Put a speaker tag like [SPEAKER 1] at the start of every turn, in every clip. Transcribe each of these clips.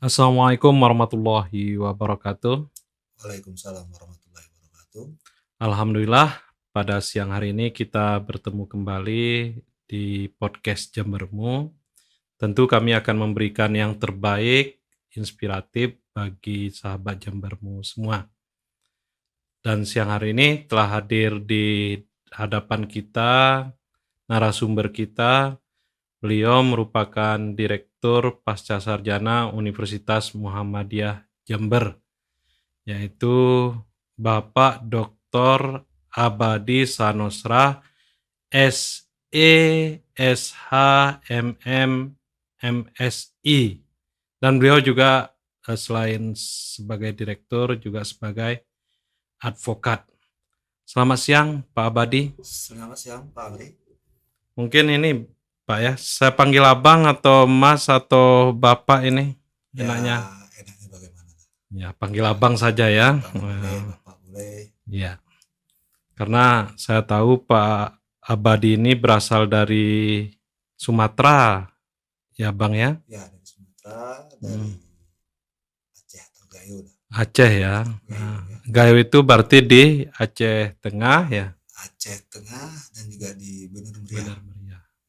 [SPEAKER 1] Assalamualaikum warahmatullahi wabarakatuh.
[SPEAKER 2] Waalaikumsalam warahmatullahi wabarakatuh.
[SPEAKER 1] Alhamdulillah pada siang hari ini kita bertemu kembali di podcast Jembermu. Tentu kami akan memberikan yang terbaik, inspiratif bagi sahabat Jembermu semua. Dan siang hari ini telah hadir di hadapan kita narasumber kita. Beliau merupakan Direktur Pasca Sarjana Universitas Muhammadiyah Jember, yaitu Bapak Dr. Abadi Sanosra, SE, SH, MM, MSI. Dan beliau juga selain sebagai direktur juga sebagai advokat. Selamat siang Pak Abadi.
[SPEAKER 2] Selamat siang Pak Amri.
[SPEAKER 1] Mungkin ini Pak ya, saya panggil abang atau mas atau bapak ini enaknya?
[SPEAKER 2] Enaknya bagaimana?
[SPEAKER 1] Ya, panggil abang saja ya.
[SPEAKER 2] Bapak boleh.
[SPEAKER 1] Ya, karena saya tahu Pak Abadi ini berasal dari Sumatera, ya bang ya?
[SPEAKER 2] Ya, dari Sumatera, dari Aceh atau Gayo.
[SPEAKER 1] Aceh ya.
[SPEAKER 2] Gayo, ya.
[SPEAKER 1] Gayo itu berarti di Aceh Tengah ya?
[SPEAKER 2] Aceh Tengah dan juga di Benar Meriah.
[SPEAKER 1] Benar Meriah.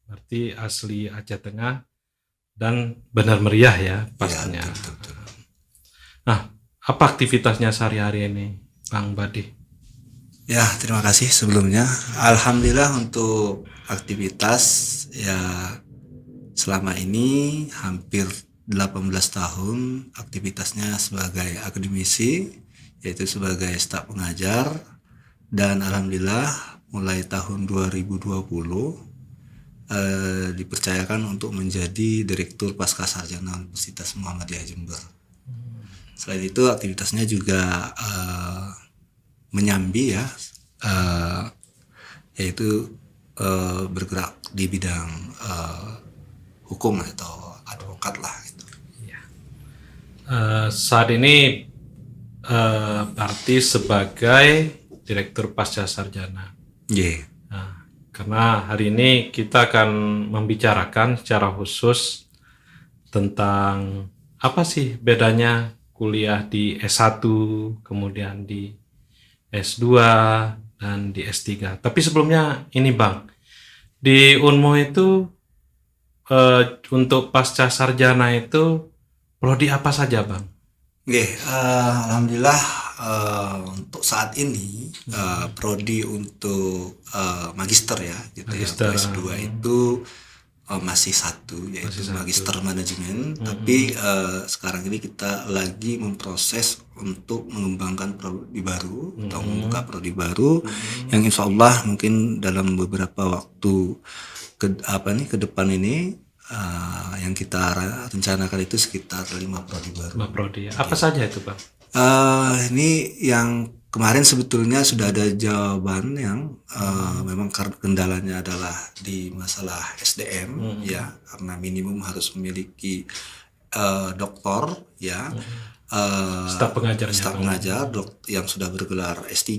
[SPEAKER 1] Berarti asli Aceh Tengah dan Benar Meriah ya pastinya.
[SPEAKER 2] Ya, betul.
[SPEAKER 1] Nah, apa aktivitasnya sehari-hari ini, Bang Badi?
[SPEAKER 2] Ya, terima kasih sebelumnya. Alhamdulillah untuk aktivitas ya selama ini hampir 18 tahun aktivitasnya sebagai akademisi, yaitu sebagai staf pengajar, dan alhamdulillah mulai tahun 2020 dipercayakan untuk menjadi Direktur Pasca Sarjana Universitas Muhammadiyah Jember. Selain itu aktivitasnya juga menyambi ya, yaitu bergerak di bidang hukum atau advokat lah gitu.
[SPEAKER 1] Saat ini berarti sebagai Direktur Pasca Sarjana.
[SPEAKER 2] Yeah.
[SPEAKER 1] Nah, karena hari ini kita akan membicarakan secara khusus tentang apa sih bedanya kuliah di S1, kemudian di S2, dan di S3. Tapi sebelumnya ini Bang, di Unmu itu untuk pasca sarjana itu prodi apa saja Bang?
[SPEAKER 2] Alhamdulillah untuk saat ini prodi untuk magister ya gitu.
[SPEAKER 1] Magister,
[SPEAKER 2] ya, S2 itu masih satu, yaitu magister manajemen. Tapi sekarang ini kita lagi memproses untuk mengembangkan prodi baru atau membuka prodi baru yang insya Allah mungkin dalam beberapa waktu ke depan ini yang kita rencanakan itu sekitar 5 prodi baru.
[SPEAKER 1] 5 prodi. Apa saja itu Bang?
[SPEAKER 2] Ini yang kemarin sebetulnya sudah ada jawaban yang memang kendalanya adalah di masalah SDM ya, karena minimum harus memiliki doktor ya,
[SPEAKER 1] Staf pengajarnya,
[SPEAKER 2] staf pengajar yang sudah bergelar S3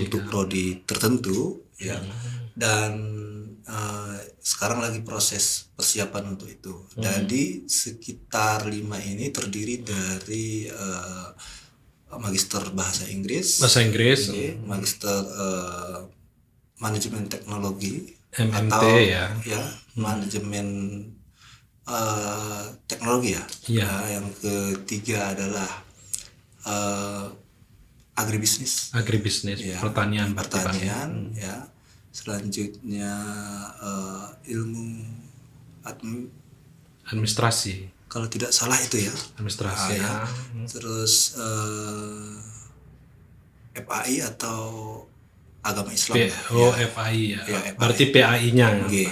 [SPEAKER 2] untuk prodi tertentu ya, dan sekarang lagi proses persiapan untuk itu. Jadi sekitar 5 ini terdiri dari magister bahasa Inggris, magister manajemen teknologi,
[SPEAKER 1] MMT
[SPEAKER 2] atau
[SPEAKER 1] ya,
[SPEAKER 2] manajemen teknologi ya.
[SPEAKER 1] Iya.
[SPEAKER 2] Yang ketiga adalah agribisnis,
[SPEAKER 1] agribisnis, pertanian
[SPEAKER 2] ya. Selanjutnya ilmu
[SPEAKER 1] administrasi.
[SPEAKER 2] Kalau tidak salah itu ya.
[SPEAKER 1] Administrasi ya.
[SPEAKER 2] Terus FAI atau agama Islam.
[SPEAKER 1] FAI ya.
[SPEAKER 2] FAI.
[SPEAKER 1] Berarti PAI-nya
[SPEAKER 2] G.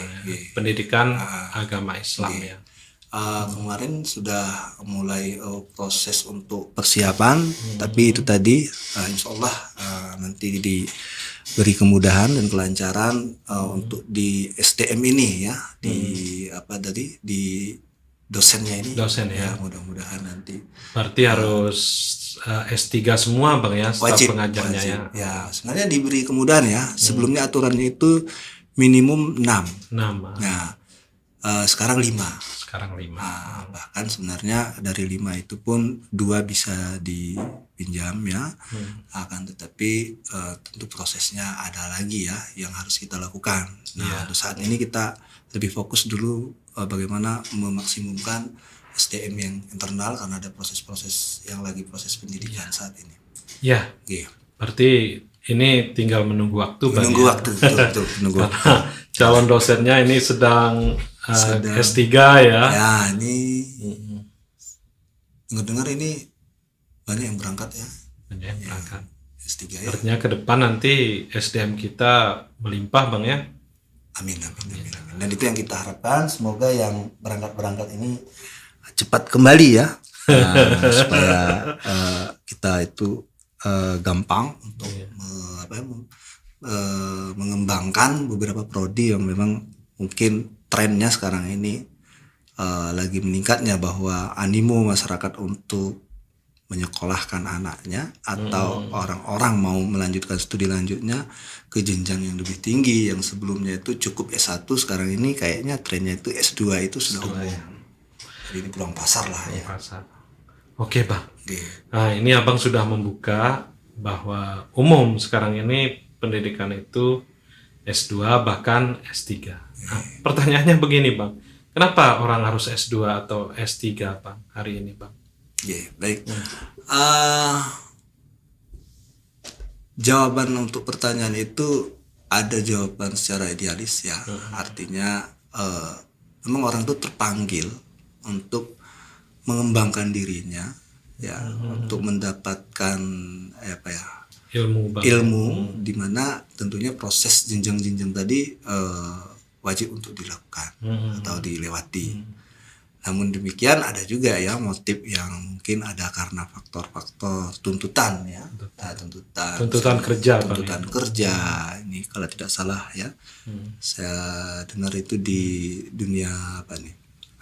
[SPEAKER 1] Pendidikan Agama Islam ya.
[SPEAKER 2] Kemarin sudah mulai proses untuk persiapan, tapi itu tadi insya Allah nanti diberi kemudahan dan kelancaran untuk di SDM ini ya, di dosennya ini.
[SPEAKER 1] Dosen ya.
[SPEAKER 2] Mudah-mudahan nanti.
[SPEAKER 1] Berarti harus S3 semua Bang ya, staf pengajarnya ya.
[SPEAKER 2] Ya, sebenarnya diberi kemudahan ya. Sebelumnya aturannya itu minimum 6.
[SPEAKER 1] Nama.
[SPEAKER 2] Nah, Sekarang 5.
[SPEAKER 1] Sekarang 5.
[SPEAKER 2] Bahkan sebenarnya dari 5 itu pun 2 bisa dipinjam ya. Akan tetapi tentu prosesnya ada lagi ya yang harus kita lakukan. Nah, untuk saat ini kita lebih fokus dulu bagaimana memaksimumkan SDM yang internal karena ada proses-proses yang lagi proses pendidikan saat ini.
[SPEAKER 1] Ya. Berarti ini tinggal menunggu waktu.
[SPEAKER 2] Menunggu waktu, betul, menunggu waktu.
[SPEAKER 1] Calon dosennya ini sedang S3 ya.
[SPEAKER 2] Ya, ini dengar ini banyak yang berangkat ya.
[SPEAKER 1] Banyak yang berangkat.
[SPEAKER 2] S3 ya.
[SPEAKER 1] Artinya ke depan nanti SDM kita melimpah Bang ya.
[SPEAKER 2] Amin. Dan itu yang kita harapkan, semoga yang berangkat ini cepat kembali ya. Supaya kita itu gampang untuk mengembangkan beberapa prodi yang memang mungkin trennya sekarang ini lagi meningkatnya, bahwa animo masyarakat untuk menyekolahkan anaknya atau orang-orang mau melanjutkan studi lanjutnya ke jenjang yang lebih tinggi, yang sebelumnya itu cukup S1, sekarang ini kayaknya trennya itu S2 itu sudah umum. Jadi ini peluang pasar lah ya.
[SPEAKER 1] Oke Bang. Nah ini Abang sudah membuka bahwa umum sekarang ini pendidikan itu S2 bahkan S3. Nah, pertanyaannya begini Bang, kenapa orang harus S2 atau S3 Bang hari ini Bang?
[SPEAKER 2] Baik. Jawaban untuk pertanyaan itu ada jawaban secara idealis ya. Artinya memang orang itu terpanggil untuk mengembangkan dirinya ya, untuk mendapatkan ilmu di mana tentunya proses jenjang-jenjang tadi wajib untuk dilakukan atau dilewati. Namun demikian ada juga ya motif yang mungkin ada karena faktor-faktor tuntutan ya, tuntutan kerja ini kalau tidak salah ya. Saya dengar itu di dunia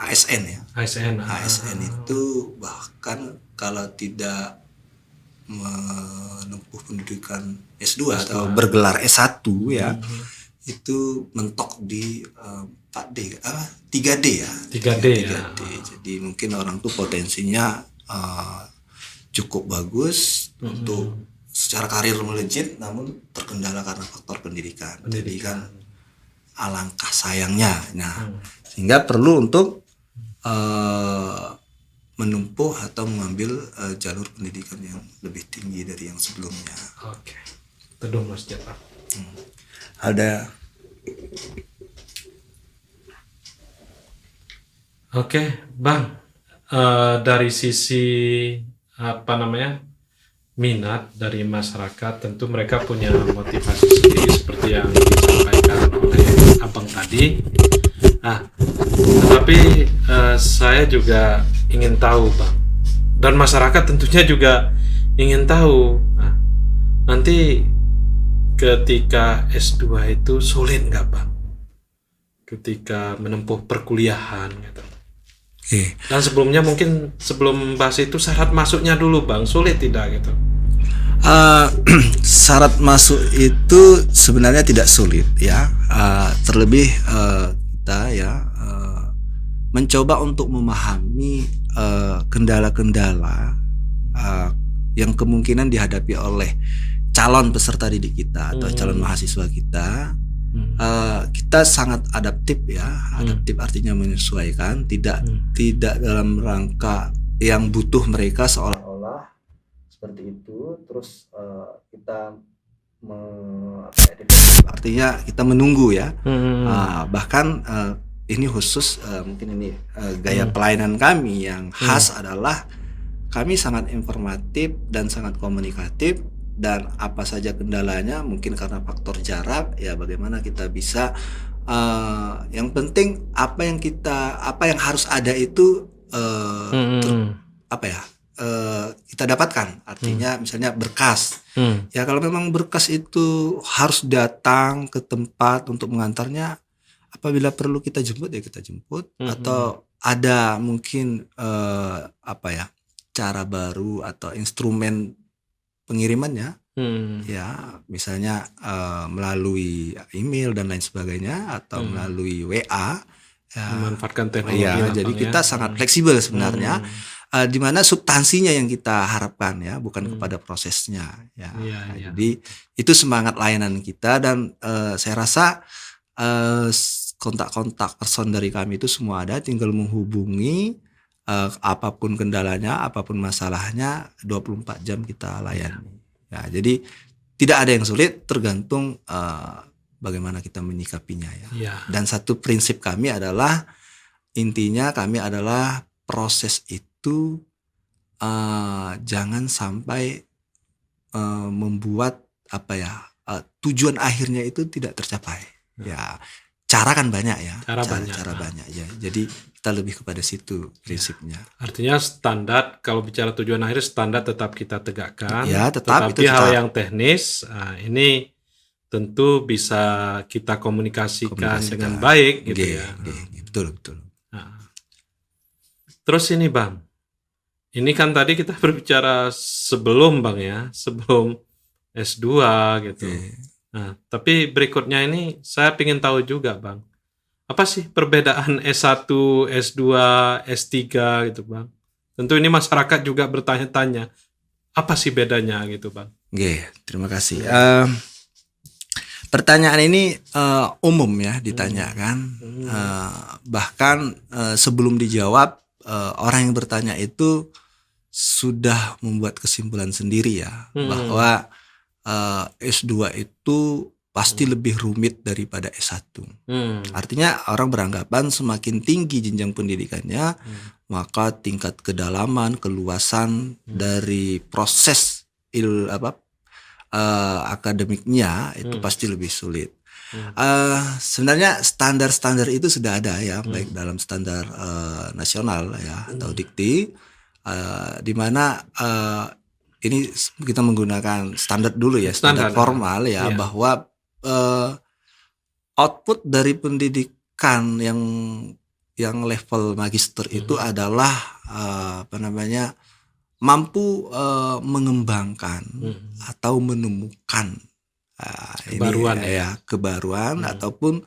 [SPEAKER 2] ASN ya. ASN itu bahkan kalau tidak menempuh pendidikan S2 atau bergelar S1 ya, itu mentok di 3D ya.
[SPEAKER 1] 3D.
[SPEAKER 2] Jadi mungkin orang tuh potensinya cukup bagus untuk secara karir melejit, namun terkendala karena faktor pendidikan. Jadi kan alangkah sayangnya. Nah, sehingga perlu untuk menempuh atau mengambil jalur pendidikan yang lebih tinggi dari yang sebelumnya.
[SPEAKER 1] Oke. Teduh Mas Jepang.
[SPEAKER 2] Ada.
[SPEAKER 1] Oke, Bang. Dari sisi minat dari masyarakat, tentu mereka punya motivasi sendiri seperti yang disampaikan oleh Abang tadi. Tetapi saya juga ingin tahu, Bang. Dan masyarakat tentunya juga ingin tahu. Nanti ketika S2 itu sulit nggak Bang? Ketika menempuh perkuliahan gitu. Dan sebelumnya mungkin sebelum bahas itu syarat masuknya dulu Bang, sulit tidak gitu?
[SPEAKER 2] Syarat masuk itu sebenarnya tidak sulit ya. Terlebih kita ya mencoba untuk memahami kendala-kendala yang kemungkinan dihadapi oleh calon peserta didik kita atau calon mahasiswa kita. Kita sangat adaptif ya. Adaptif artinya menyesuaikan, tidak dalam rangka yang butuh mereka seolah-olah seperti itu. Terus kita artinya kita menunggu ya. Bahkan ini khusus mungkin ini gaya pelayanan kami yang khas adalah kami sangat informatif dan sangat komunikatif. Dan apa saja kendalanya, mungkin karena faktor jarak ya, bagaimana kita bisa yang penting apa yang harus ada itu kita dapatkan. Artinya misalnya berkas ya, kalau memang berkas itu harus datang ke tempat untuk mengantarnya, apabila perlu kita jemput ya kita jemput, atau ada mungkin cara baru atau instrumen pengirimannya ya, misalnya melalui email dan lain sebagainya, atau melalui WA
[SPEAKER 1] Memanfaatkan teknologi
[SPEAKER 2] Ya,
[SPEAKER 1] lah,
[SPEAKER 2] jadi
[SPEAKER 1] Bang,
[SPEAKER 2] kita
[SPEAKER 1] ya.
[SPEAKER 2] sangat fleksibel sebenarnya, di mana substansinya yang kita harapkan ya, bukan kepada prosesnya ya.
[SPEAKER 1] Iya,
[SPEAKER 2] Nah,
[SPEAKER 1] iya.
[SPEAKER 2] jadi itu semangat layanan kita dan saya rasa kontak-kontak person dari kami itu semua ada, tinggal menghubungi, apapun kendalanya, apapun masalahnya, 24 jam kita layani. Ya, jadi tidak ada yang sulit, tergantung bagaimana kita menyikapinya ya.
[SPEAKER 1] Iya.
[SPEAKER 2] Dan satu prinsip kami adalah, intinya kami adalah proses itu jangan sampai membuat tujuan akhirnya itu tidak tercapai. Ya, cara kan banyak ya.
[SPEAKER 1] Cara banyak.
[SPEAKER 2] banyak ya. Jadi kita lebih kepada situ prinsipnya.
[SPEAKER 1] Artinya standar, kalau bicara tujuan akhir, standar tetap kita tegakkan.
[SPEAKER 2] Ya, tetap
[SPEAKER 1] tetapi
[SPEAKER 2] itu
[SPEAKER 1] hal
[SPEAKER 2] tetap.
[SPEAKER 1] yang teknis, ini tentu bisa kita komunikasikan dengan baik gitu ya.
[SPEAKER 2] Betul.
[SPEAKER 1] Nah, terus ini Bang, ini kan tadi kita berbicara sebelum Bang ya, sebelum S2 gitu. Nah, tapi berikutnya ini saya ingin tahu juga Bang, apa sih perbedaan S1, S2, S3 gitu Bang? Tentu ini masyarakat juga bertanya-tanya, apa sih bedanya gitu Bang?
[SPEAKER 2] Oke, terima kasih. Pertanyaan ini umum ya ditanyakan. Bahkan sebelum dijawab, orang yang bertanya itu sudah membuat kesimpulan sendiri ya, bahwa S2 itu pasti lebih rumit daripada S1. Artinya orang beranggapan semakin tinggi jenjang pendidikannya, maka tingkat kedalaman, keluasan dari proses akademiknya itu pasti lebih sulit. Sebenarnya standar-standar itu sudah ada ya, baik dalam standar nasional ya atau dikti, di mana ini kita menggunakan standar dulu ya, standar formal ya, bahwa output dari pendidikan yang level magister itu adalah mampu mengembangkan atau menemukan kebaruan ataupun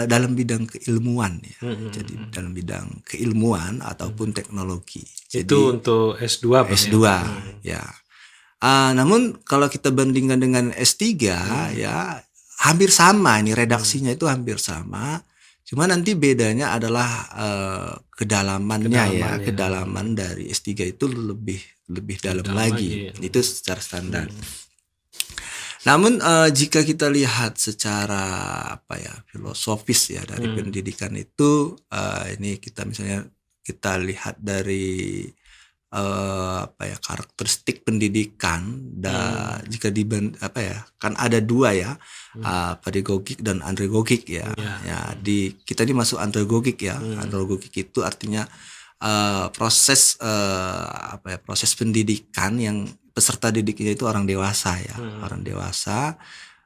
[SPEAKER 2] dalam bidang keilmuan ya. Jadi dalam bidang keilmuan ataupun teknologi.
[SPEAKER 1] Itu jadi, untuk S2 Bang,
[SPEAKER 2] S2 ya. Namun kalau kita bandingkan dengan S3 ya hampir sama, ini redaksinya itu hampir sama. Cuma nanti bedanya adalah kedalamannya. Kedalaman dari S3 itu lebih dalam lagi. Itu secara standar. Namun jika kita lihat secara filosofis ya dari pendidikan itu, ini kita lihat dari karakteristik pendidikan, jika kan ada dua ya, pedagogik dan andragogik ya. Kita ini masuk andragogik ya. Andragogik itu artinya proses pendidikan yang peserta didiknya itu orang dewasa ya, orang dewasa,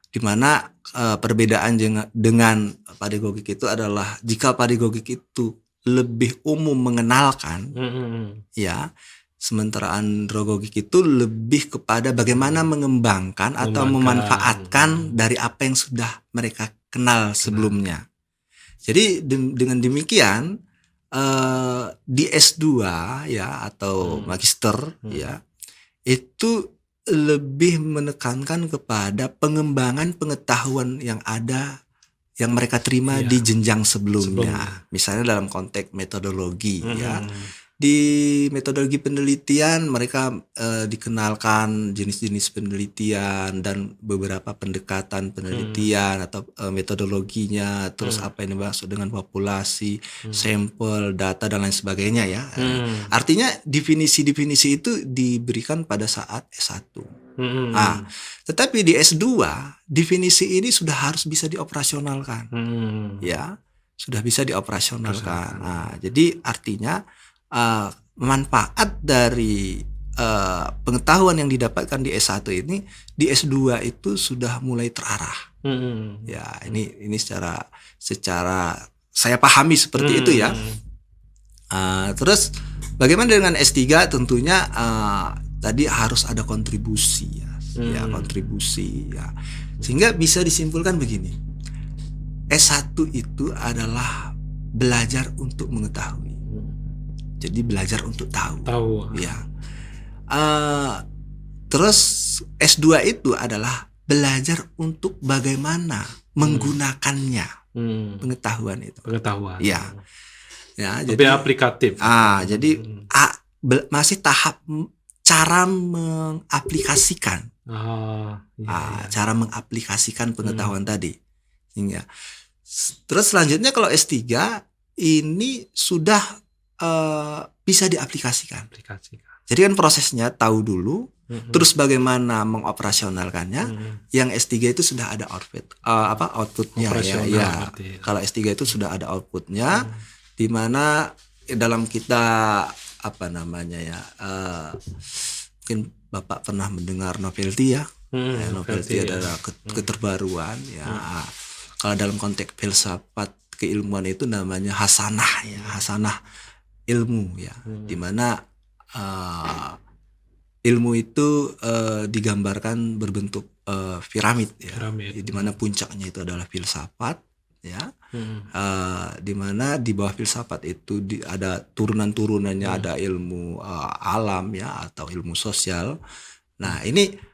[SPEAKER 2] di mana perbedaan dengan pedagogik itu adalah jika pedagogik itu lebih umum mengenalkan ya, sementara andragogik itu lebih kepada bagaimana mengembangkan atau memanfaatkan dari apa yang sudah mereka kenal sebelumnya. Jadi dengan demikian di S2 ya atau magister ya, itu lebih menekankan kepada pengembangan pengetahuan yang ada, yang mereka terima di jenjang sebelumnya. Misalnya dalam konteks metodologi ya. Di metodologi penelitian mereka dikenalkan jenis-jenis penelitian dan beberapa pendekatan penelitian atau metodologinya, terus apa yang dimaksud dengan populasi, sampel, data dan lain sebagainya ya. Artinya definisi-definisi itu diberikan pada saat S1. Nah, tetapi di S2 definisi ini sudah harus bisa dioperasionalkan. Ya, sudah bisa dioperasionalkan. Nah, jadi artinya manfaat dari pengetahuan yang didapatkan di S1 ini di S2 itu sudah mulai terarah. Ya, ini secara saya pahami seperti itu ya. Terus bagaimana dengan S3? Tentunya tadi harus ada kontribusi ya, kontribusi ya. Sehingga bisa disimpulkan begini. S1 itu adalah belajar untuk mengetahui. Jadi belajar untuk tahu. Ya. Terus S2 itu adalah belajar untuk bagaimana menggunakannya. Pengetahuan itu. Ya. Ya,
[SPEAKER 1] lebih
[SPEAKER 2] jadi
[SPEAKER 1] aplikatif.
[SPEAKER 2] Jadi masih tahap cara mengaplikasikan. Cara mengaplikasikan pengetahuan tadi. Hingga terus selanjutnya kalau S3 ini sudah bisa diaplikasikan. Jadi kan prosesnya tahu dulu, terus bagaimana mengoperasionalkannya. Yang S3 itu sudah ada outputnya ya. Kalau S3 itu sudah ada outputnya, di mana dalam kita mungkin Bapak pernah mendengar novelty ya. Novelty adalah keterbaruan ya. Kalau dalam konteks filsafat keilmuan itu namanya hasanah ya, hasanah ilmu ya. Di mana ilmu itu digambarkan berbentuk piramid ya. Di mana puncaknya itu adalah filsafat ya. Di mana di bawah filsafat itu ada turunan-turunannya, ada ilmu alam ya atau ilmu sosial. Nah, ini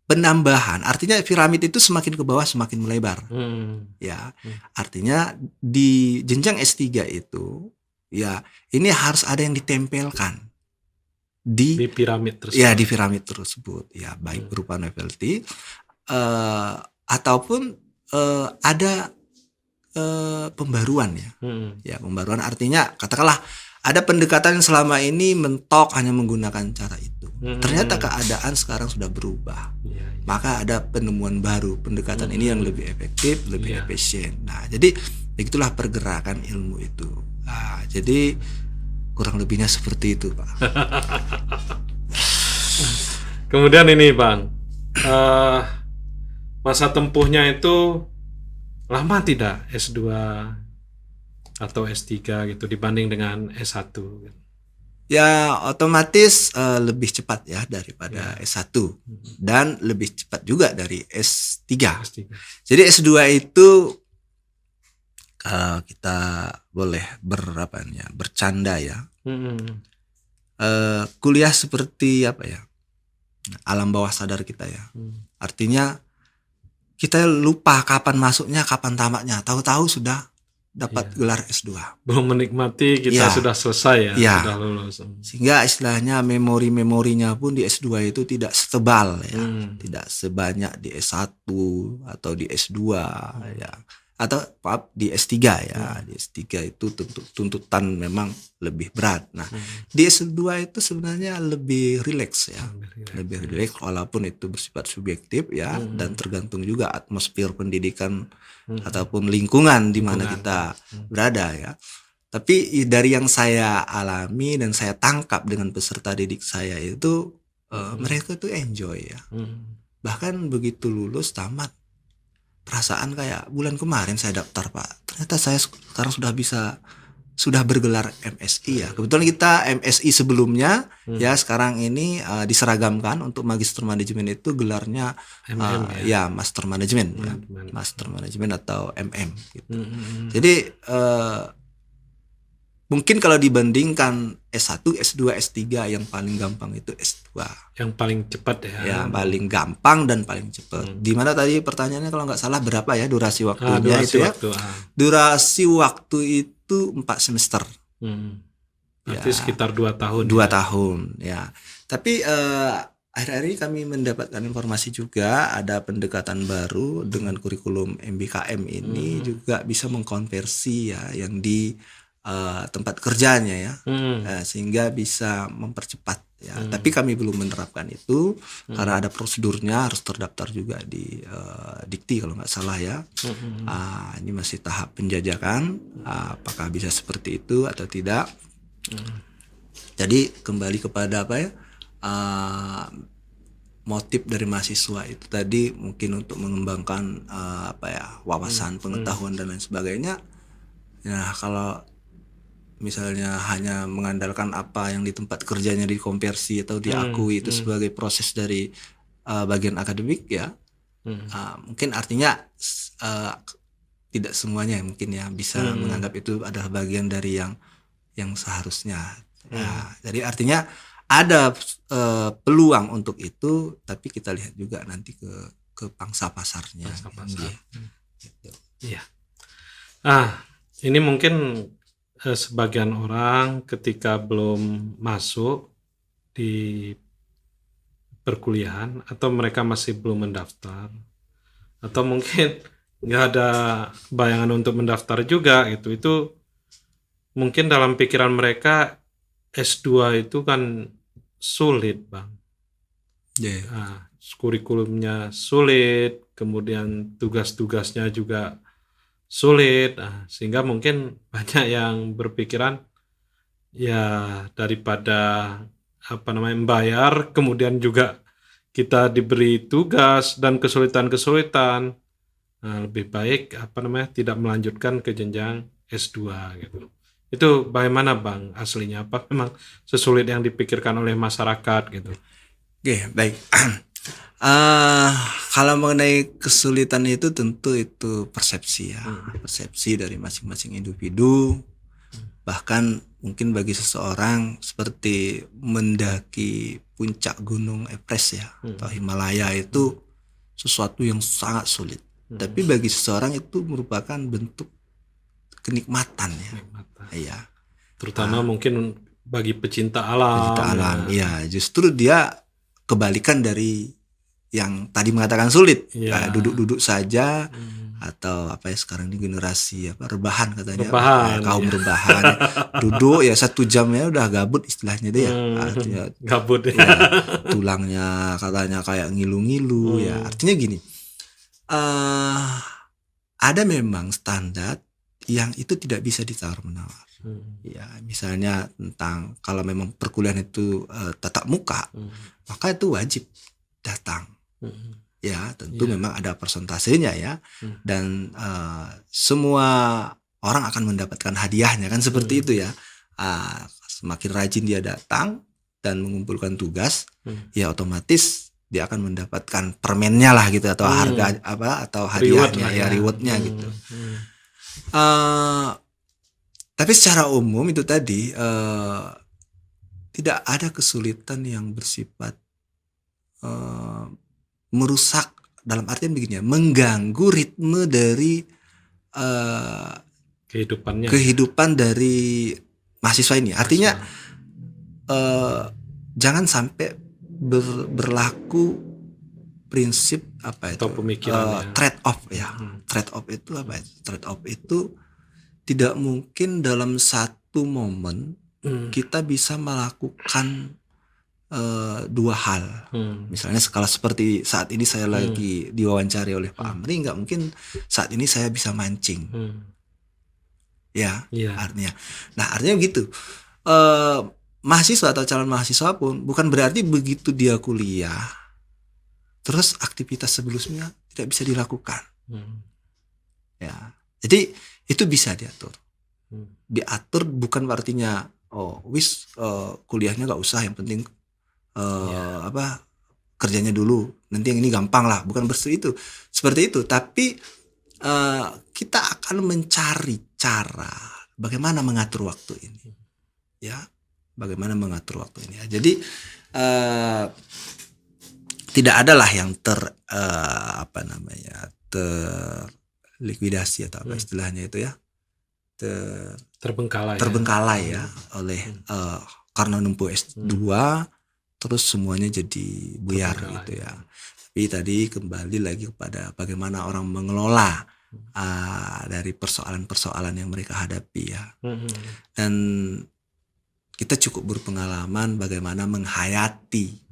[SPEAKER 2] penambahan, artinya piramid itu semakin ke bawah semakin melebar. Ya. Artinya di jenjang S3 itu ya ini harus ada yang ditempelkan di piramid tersebut. Ya, di piramid tersebut. Ya, baik berupa novelty ataupun ada pembaruan ya. Ya, pembaruan artinya katakanlah ada pendekatan yang selama ini mentok hanya menggunakan cara itu. Ternyata keadaan sekarang sudah berubah. Maka ada penemuan baru, pendekatan ini yang lebih efektif, lebih efisien. Nah, jadi begitulah pergerakan ilmu itu. Nah, jadi kurang lebihnya seperti itu, Pak.
[SPEAKER 1] Kemudian ini, Bang, masa tempuhnya itu lama tidak S2 atau S3 gitu dibanding dengan S1?
[SPEAKER 2] Ya, otomatis lebih cepat ya daripada S1 dan lebih cepat juga dari S3. Jadi S2 itu kalau kita boleh bercanda ya. Kuliah seperti alam bawah sadar kita ya. Artinya kita lupa kapan masuknya, kapan tamatnya. Tahu-tahu sudah dapat gelar S2.
[SPEAKER 1] Belum menikmati kita sudah selesai ya, sudah lulus.
[SPEAKER 2] Sehingga istilahnya memorinya pun di S2 itu tidak setebal ya. Tidak sebanyak di S1 atau di S2 ya. Atau di S3 ya. Di S3 itu tuntutan memang lebih berat. Nah, di S2 itu sebenarnya lebih rileks ya. Lebih rileks walaupun itu bersifat subjektif ya, dan tergantung juga atmosfer pendidikan ataupun lingkungan di mana kita berada ya. Tapi dari yang saya alami dan saya tangkap dengan peserta didik saya itu mereka tuh enjoy ya. Bahkan begitu lulus tamat, perasaan kayak bulan kemarin saya daftar, Pak. Ternyata saya sekarang sudah bergelar MSI ya. Kebetulan kita MSI sebelumnya ya, sekarang ini diseragamkan untuk Magister Manajemen itu gelarnya Master Manajemen ya. Master Manajemen atau MM gitu. Jadi mungkin kalau dibandingkan S1, S2, S3 yang paling gampang itu S2.
[SPEAKER 1] Yang paling cepat ya.
[SPEAKER 2] Yang paling gampang dan paling cepat. Di mana tadi pertanyaannya kalau nggak salah berapa ya durasi waktunya Durasi waktu itu 4 semester.
[SPEAKER 1] Berarti sekitar 2 tahun.
[SPEAKER 2] 2 tahun ya. Tapi akhir-akhir ini kami mendapatkan informasi juga ada pendekatan baru dengan kurikulum MBKM ini juga bisa mengkonversi ya yang di tempat kerjanya ya, sehingga bisa mempercepat ya. Tapi kami belum menerapkan itu karena ada prosedurnya, harus terdaftar juga di Dikti kalau nggak salah ya. Ini masih tahap penjajakan, apakah bisa seperti itu atau tidak. Jadi kembali kepada motif dari mahasiswa itu tadi mungkin untuk mengembangkan wawasan, pengetahuan dan lain sebagainya. Nah, kalau misalnya hanya mengandalkan apa yang di tempat kerjanya dikonversi atau diakui itu sebagai proses dari bagian akademik ya, mungkin artinya tidak semuanya mungkin ya bisa menganggap itu adalah bagian dari yang seharusnya. Nah, jadi artinya ada peluang untuk itu, tapi kita lihat juga nanti ke pangsa pasarnya.
[SPEAKER 1] Pangsa pasar.
[SPEAKER 2] Gitu.
[SPEAKER 1] Iya. Ini mungkin sebagian orang ketika belum masuk di perkuliahan atau mereka masih belum mendaftar atau mungkin nggak ada bayangan untuk mendaftar juga gitu. Itu mungkin dalam pikiran mereka S2 itu kan sulit, Bang. Kurikulumnya sulit, kemudian tugas-tugasnya juga sulit, sehingga mungkin banyak yang berpikiran ya daripada membayar kemudian juga kita diberi tugas dan kesulitan-kesulitan, lebih baik tidak melanjutkan ke jenjang S2 gitu. Itu bagaimana, Bang, aslinya? Apa memang sesulit yang dipikirkan oleh masyarakat gitu?
[SPEAKER 2] Oke, baik. Kalau mengenai kesulitan itu tentu itu persepsi ya, persepsi dari masing-masing individu. Bahkan mungkin bagi seseorang seperti mendaki puncak gunung Everest ya, atau Himalaya itu sesuatu yang sangat sulit. Tapi bagi seseorang itu merupakan bentuk kenikmatan ya. Iya.
[SPEAKER 1] Terutama mungkin bagi pecinta alam.
[SPEAKER 2] Pecinta alam, ya. Justru dia kebalikan dari yang tadi mengatakan sulit, duduk-duduk saja, atau sekarang ini generasi rebahan katanya, kaum rebahan, duduk ya 1 jam ya udah gabut istilahnya deh ya, artinya
[SPEAKER 1] gabut ya,
[SPEAKER 2] tulangnya katanya kayak ngilu-ngilu ya. Artinya gini, ada memang standar yang itu tidak bisa ditawar-menawar. Ya, misalnya tentang kalau memang perkuliahan itu tatap muka, maka itu wajib datang. Ya, tentu memang ada persentasenya ya. Dan semua orang akan mendapatkan hadiahnya kan seperti itu ya. Semakin rajin dia datang dan mengumpulkan tugas, ya otomatis dia akan mendapatkan permennya lah gitu, atau harga atau hadiahnya rewardnya gitu. Tapi secara umum itu tadi tidak ada kesulitan yang bersifat merusak, dalam artian begini ya, mengganggu ritme dari kehidupan dari mahasiswa ini. Artinya jangan sampai berlaku prinsip
[SPEAKER 1] atau pemikiran
[SPEAKER 2] trade off ya. Trade off itu apa? Trade off itu tidak mungkin dalam satu momen kita bisa melakukan 2 hal. Misalnya kalau seperti saat ini saya lagi diwawancari oleh Pak Amri, nggak mungkin saat ini saya bisa mancing. Ya, artinya. Nah, artinya begitu. Mahasiswa atau calon mahasiswa pun bukan berarti begitu dia kuliah terus aktivitas sebelumnya tidak bisa dilakukan. Ya. Jadi itu bisa diatur. Diatur bukan artinya kuliahnya nggak usah, yang penting kerjanya dulu, nanti yang ini gampang lah, bukan seperti itu. Tapi kita akan mencari cara bagaimana mengatur waktu ini, ya, bagaimana mengatur waktu ini. Jadi tidak adalah yang terlikuidasi atau apa istilahnya itu ya, terbengkalai ya oleh karena menempuh S2 terus semuanya jadi buyar gitu ya. Tapi tadi kembali lagi kepada bagaimana orang mengelola dari persoalan-persoalan yang mereka hadapi ya. Dan kita cukup berpengalaman bagaimana menghayati,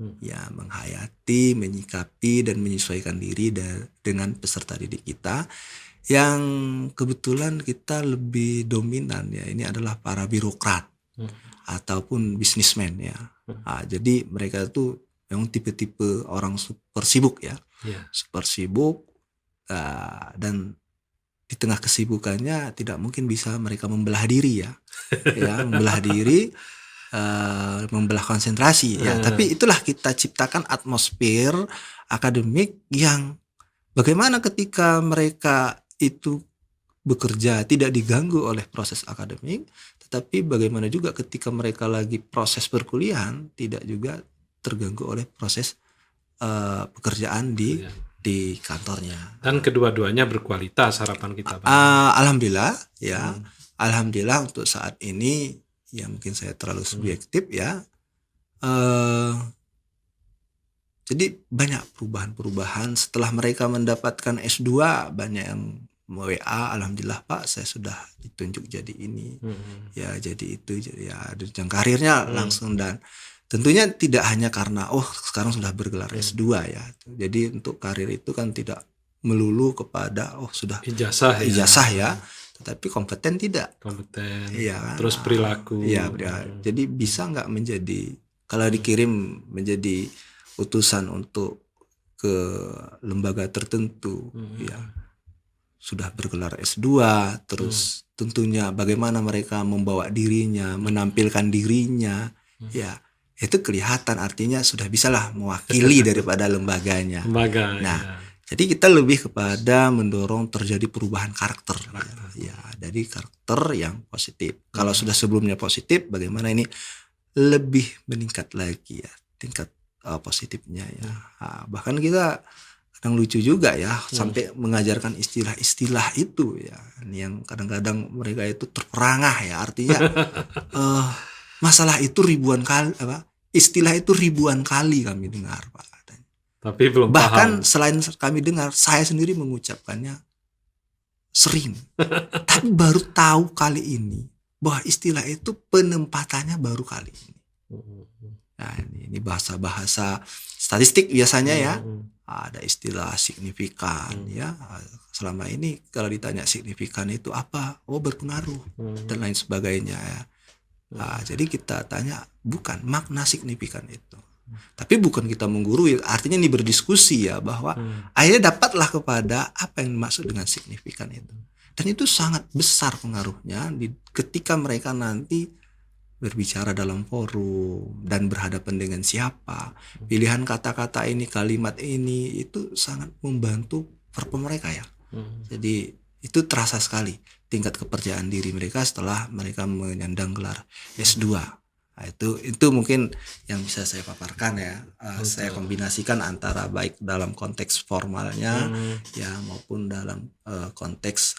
[SPEAKER 2] menyikapi dan menyesuaikan diri dengan peserta didik kita yang kebetulan kita lebih dominan ya. Ini adalah para birokrat ataupun bisnismen ya. Jadi mereka itu memang tipe-tipe orang super sibuk ya, super sibuk, dan di tengah kesibukannya tidak mungkin bisa mereka membelah diri ya, membelah diri, membelah konsentrasi ya. Tapi itulah kita ciptakan atmosfer akademik yang bagaimana ketika mereka itu bekerja tidak diganggu oleh proses akademik, tetapi bagaimana juga ketika mereka lagi proses perkuliahan tidak juga terganggu oleh proses pekerjaan di kantornya.
[SPEAKER 1] Dan kedua-duanya berkualitas harapan kita, Bang.
[SPEAKER 2] Alhamdulillah ya. Alhamdulillah untuk saat ini ya, mungkin saya terlalu subjektif ya. Jadi banyak perubahan-perubahan setelah mereka mendapatkan S2, banyak yang WA, alhamdulillah Pak saya sudah ditunjuk jadi ini, ya jadi itu, ya jenjang karirnya langsung. Dan tentunya tidak hanya karena sekarang sudah bergelar S2 ya. Jadi untuk karir itu kan tidak melulu kepada sudah
[SPEAKER 1] ijazah
[SPEAKER 2] ya, tetapi kompeten tidak.
[SPEAKER 1] Kompeten.
[SPEAKER 2] Iya kan?
[SPEAKER 1] Terus perilaku.
[SPEAKER 2] Iya, jadi bisa nggak menjadi, kalau dikirim menjadi utusan untuk ke lembaga tertentu, ya sudah bergelar S2, terus tentunya bagaimana mereka membawa dirinya, menampilkan dirinya, ya itu kelihatan, artinya sudah bisalah mewakili daripada lembaganya. Nah, jadi kita lebih kepada mendorong terjadi perubahan karakter. Ya, dari karakter yang positif. Kalau sudah sebelumnya positif, bagaimana ini lebih meningkat lagi ya tingkat positifnya ya. Bahkan kita kadang lucu juga ya, sampai mengajarkan istilah-istilah itu ya, yang kadang-kadang mereka itu terperangah ya, artinya masalah itu ribuan kali, istilah itu ribuan kali kami dengar Pak.
[SPEAKER 1] Tapi belum
[SPEAKER 2] bahkan
[SPEAKER 1] paham.
[SPEAKER 2] Selain kami dengar, saya sendiri mengucapkannya sering, tapi baru tahu kali ini bahwa istilah itu penempatannya baru kali ini. Nah ini bahasa-bahasa statistik biasanya ya, ada istilah signifikan ya. Selama ini kalau ditanya signifikan itu apa, berpengaruh dan lain sebagainya ya. Jadi kita tanya bukan makna signifikan itu, tapi bukan kita menggurui, artinya ini berdiskusi ya, bahwa akhirnya dapatlah kepada apa yang dimaksud dengan signifikan itu. Dan itu sangat besar pengaruhnya ketika mereka nanti berbicara dalam forum dan berhadapan dengan siapa. Pilihan kata-kata ini, kalimat ini itu sangat membantu performa mereka ya. Jadi itu terasa sekali tingkat kepercayaan diri mereka setelah mereka menyandang gelar S2. Nah, itu mungkin yang bisa saya paparkan ya. Saya kombinasikan antara baik dalam konteks formalnya ya maupun dalam konteks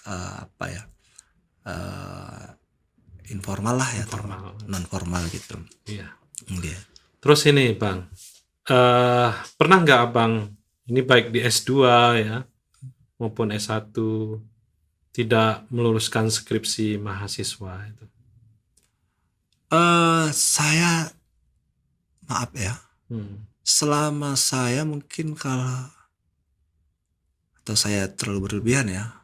[SPEAKER 2] informal lah ya, non formal gitu.
[SPEAKER 1] Iya.
[SPEAKER 2] Yeah.
[SPEAKER 1] Terus ini Bang, pernah nggak Abang ini baik di S2 ya maupun S1 tidak meluluskan skripsi mahasiswa itu?
[SPEAKER 2] Saya maaf ya, selama saya mungkin atau saya terlalu berlebihan ya,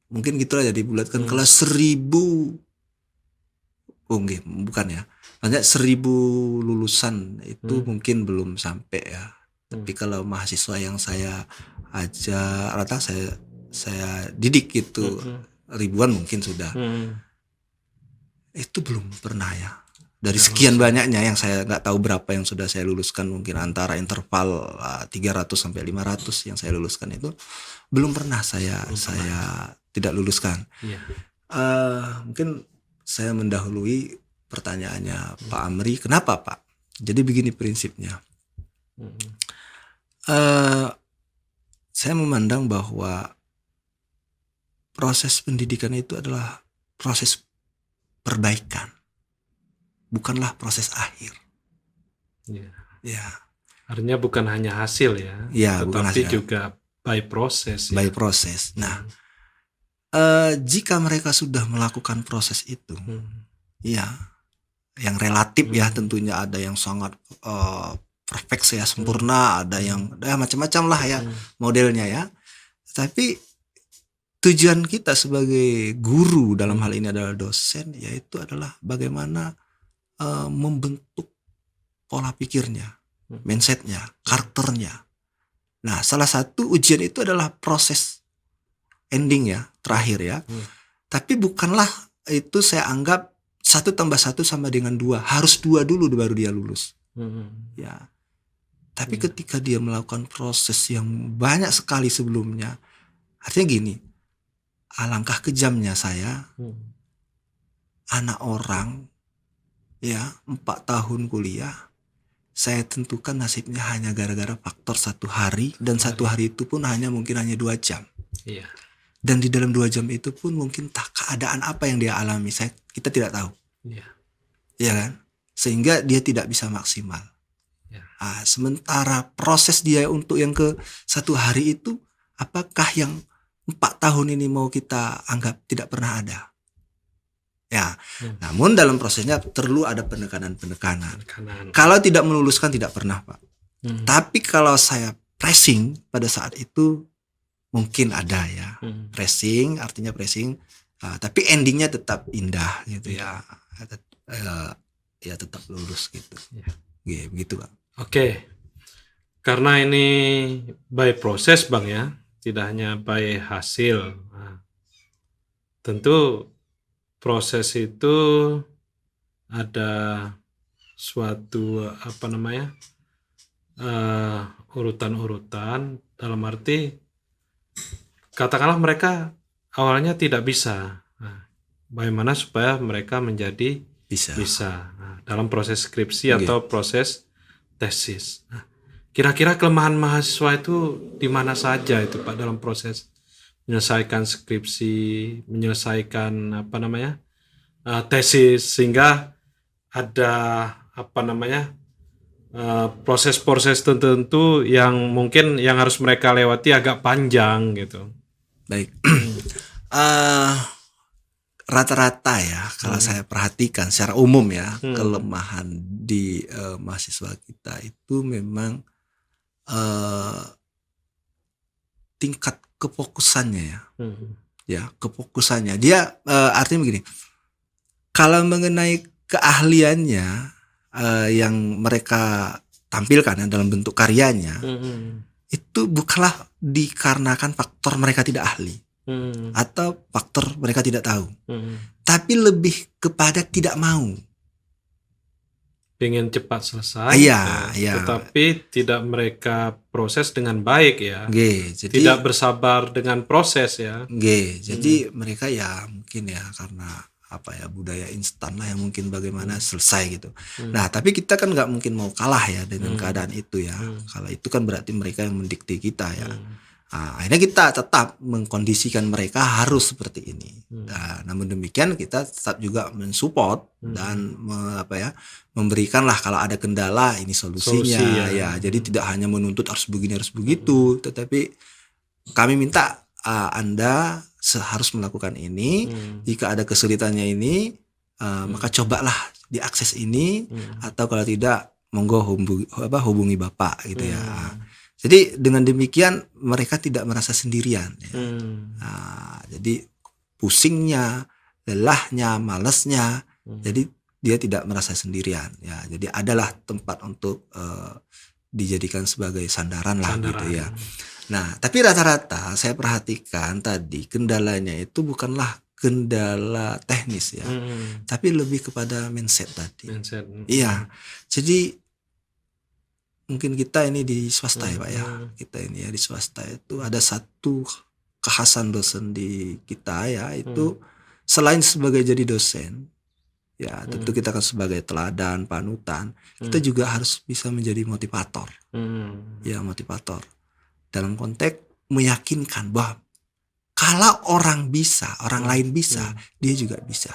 [SPEAKER 2] mungkin gitulah jadi bulatkan kalau 1000 bukan ya, maksudnya 1000 lulusan itu mungkin belum sampai ya. Tapi kalau mahasiswa yang saya ajar atau saya didik itu ribuan mungkin sudah. Itu belum pernah ya. Dari sekian banyaknya yang saya nggak tahu berapa yang sudah saya luluskan, mungkin antara interval 300 sampai 500 yang saya luluskan, itu belum pernah saya tidak luluskan. Mungkin saya mendahului pertanyaannya Pak Amri, kenapa Pak? Jadi begini prinsipnya. Saya memandang bahwa proses pendidikan itu adalah proses perbaikan, bukanlah proses akhir. Ya.
[SPEAKER 1] Artinya bukan hanya hasil ya, tetapi juga by process.
[SPEAKER 2] By process. Nah, jika mereka sudah melakukan proses itu, ya, yang relatif ya, tentunya ada yang sangat perfect ya, sempurna, ada yang macam-macam lah ya modelnya ya. Tapi tujuan kita sebagai guru dalam hal ini adalah dosen, yaitu adalah bagaimana membentuk pola pikirnya, mindsetnya, karakternya. Nah, salah satu ujian itu adalah proses ending ya, terakhir ya. Tapi bukanlah itu saya anggap 1 + 1 sama dengan 2, harus 2 dulu baru dia lulus. Ya. Tapi ketika dia melakukan proses yang banyak sekali sebelumnya, artinya gini, alangkah kejamnya saya,
[SPEAKER 1] Hmm.
[SPEAKER 2] anak orang ya 4 tahun kuliah, saya tentukan nasibnya hanya gara-gara faktor 1 hari, dan 1 hari itu pun mungkin hanya 2 jam.
[SPEAKER 1] Iya.
[SPEAKER 2] Dan di dalam 2 jam itu pun mungkin keadaan apa yang dia alami, kita tidak tahu,
[SPEAKER 1] Iya.
[SPEAKER 2] ya kan? Sehingga dia tidak bisa maksimal.
[SPEAKER 1] Ya.
[SPEAKER 2] Sementara proses dia untuk yang ke 1 hari itu, apakah yang 4 tahun ini mau kita anggap tidak pernah ada? Ya, namun dalam prosesnya perlu ada penekanan.
[SPEAKER 1] Kanan.
[SPEAKER 2] Kalau tidak meluluskan tidak pernah, Pak. Tapi kalau saya pressing pada saat itu mungkin ada ya. Pressing artinya pressing, tapi endingnya tetap indah gitu ya. Ya tetap lulus gitu. Ya, begitu, Pak.
[SPEAKER 1] Oke. Karena ini by proses, Bang ya, tidak hanya by hasil. Nah, tentu proses itu ada suatu urutan-urutan, dalam arti katakanlah mereka awalnya tidak bisa. Nah, bagaimana supaya mereka menjadi bisa. Nah, dalam proses skripsi atau proses tesis. Nah, kira-kira kelemahan mahasiswa itu di mana saja itu, Pak, dalam proses menyelesaikan skripsi, menyelesaikan tesis, sehingga ada proses-proses tertentu yang mungkin yang harus mereka lewati agak panjang gitu.
[SPEAKER 2] Baik. Rata-rata ya, kalau saya perhatikan secara umum ya, kelemahan di mahasiswa kita itu memang tingkat kefokusannya ya. Ya, kefokusannya. Dia artinya begini. Kalau mengenai keahliannya yang mereka tampilkan dalam bentuk karyanya, itu bukanlah dikarenakan faktor mereka tidak ahli atau faktor mereka tidak tahu, tapi lebih kepada tidak mau.
[SPEAKER 1] Pengen cepat selesai, tetapi tidak mereka proses dengan baik ya.
[SPEAKER 2] Jadi,
[SPEAKER 1] tidak bersabar dengan proses ya.
[SPEAKER 2] Jadi mereka ya mungkin ya karena budaya instan lah yang mungkin bagaimana selesai gitu. Nah, tapi kita kan nggak mungkin mau kalah ya dengan keadaan itu ya. Kalau itu kan berarti mereka yang mendikte kita ya. Akhirnya kita tetap mengkondisikan mereka harus seperti ini. Namun demikian kita tetap juga mensupport dan memberikanlah kalau ada kendala ini solusinya ya. Jadi tidak hanya menuntut harus begini harus begitu, tetapi kami minta Anda harus melakukan ini. Jika ada kesulitannya ini, maka cobalah diakses ini, atau kalau tidak monggo hubungi Bapak gitu ya. Jadi dengan demikian mereka tidak merasa sendirian ya. Jadi pusingnya, lelahnya, malesnya, jadi dia tidak merasa sendirian ya. Jadi adalah tempat untuk dijadikan sebagai sandaran lah gitu ya. Nah, tapi rata-rata saya perhatikan tadi kendalanya itu bukanlah kendala teknis ya, tapi lebih kepada mindset tadi. Iya, jadi mungkin kita ini di swasta ya Pak ya, kita ini ya di swasta itu ada satu kekhasan dosen di kita ya, itu selain sebagai jadi dosen ya, tentu kita kan sebagai teladan, panutan, kita juga harus bisa menjadi motivator. Ya, motivator dalam konteks meyakinkan bahwa kalau orang bisa, orang lain bisa, dia juga bisa.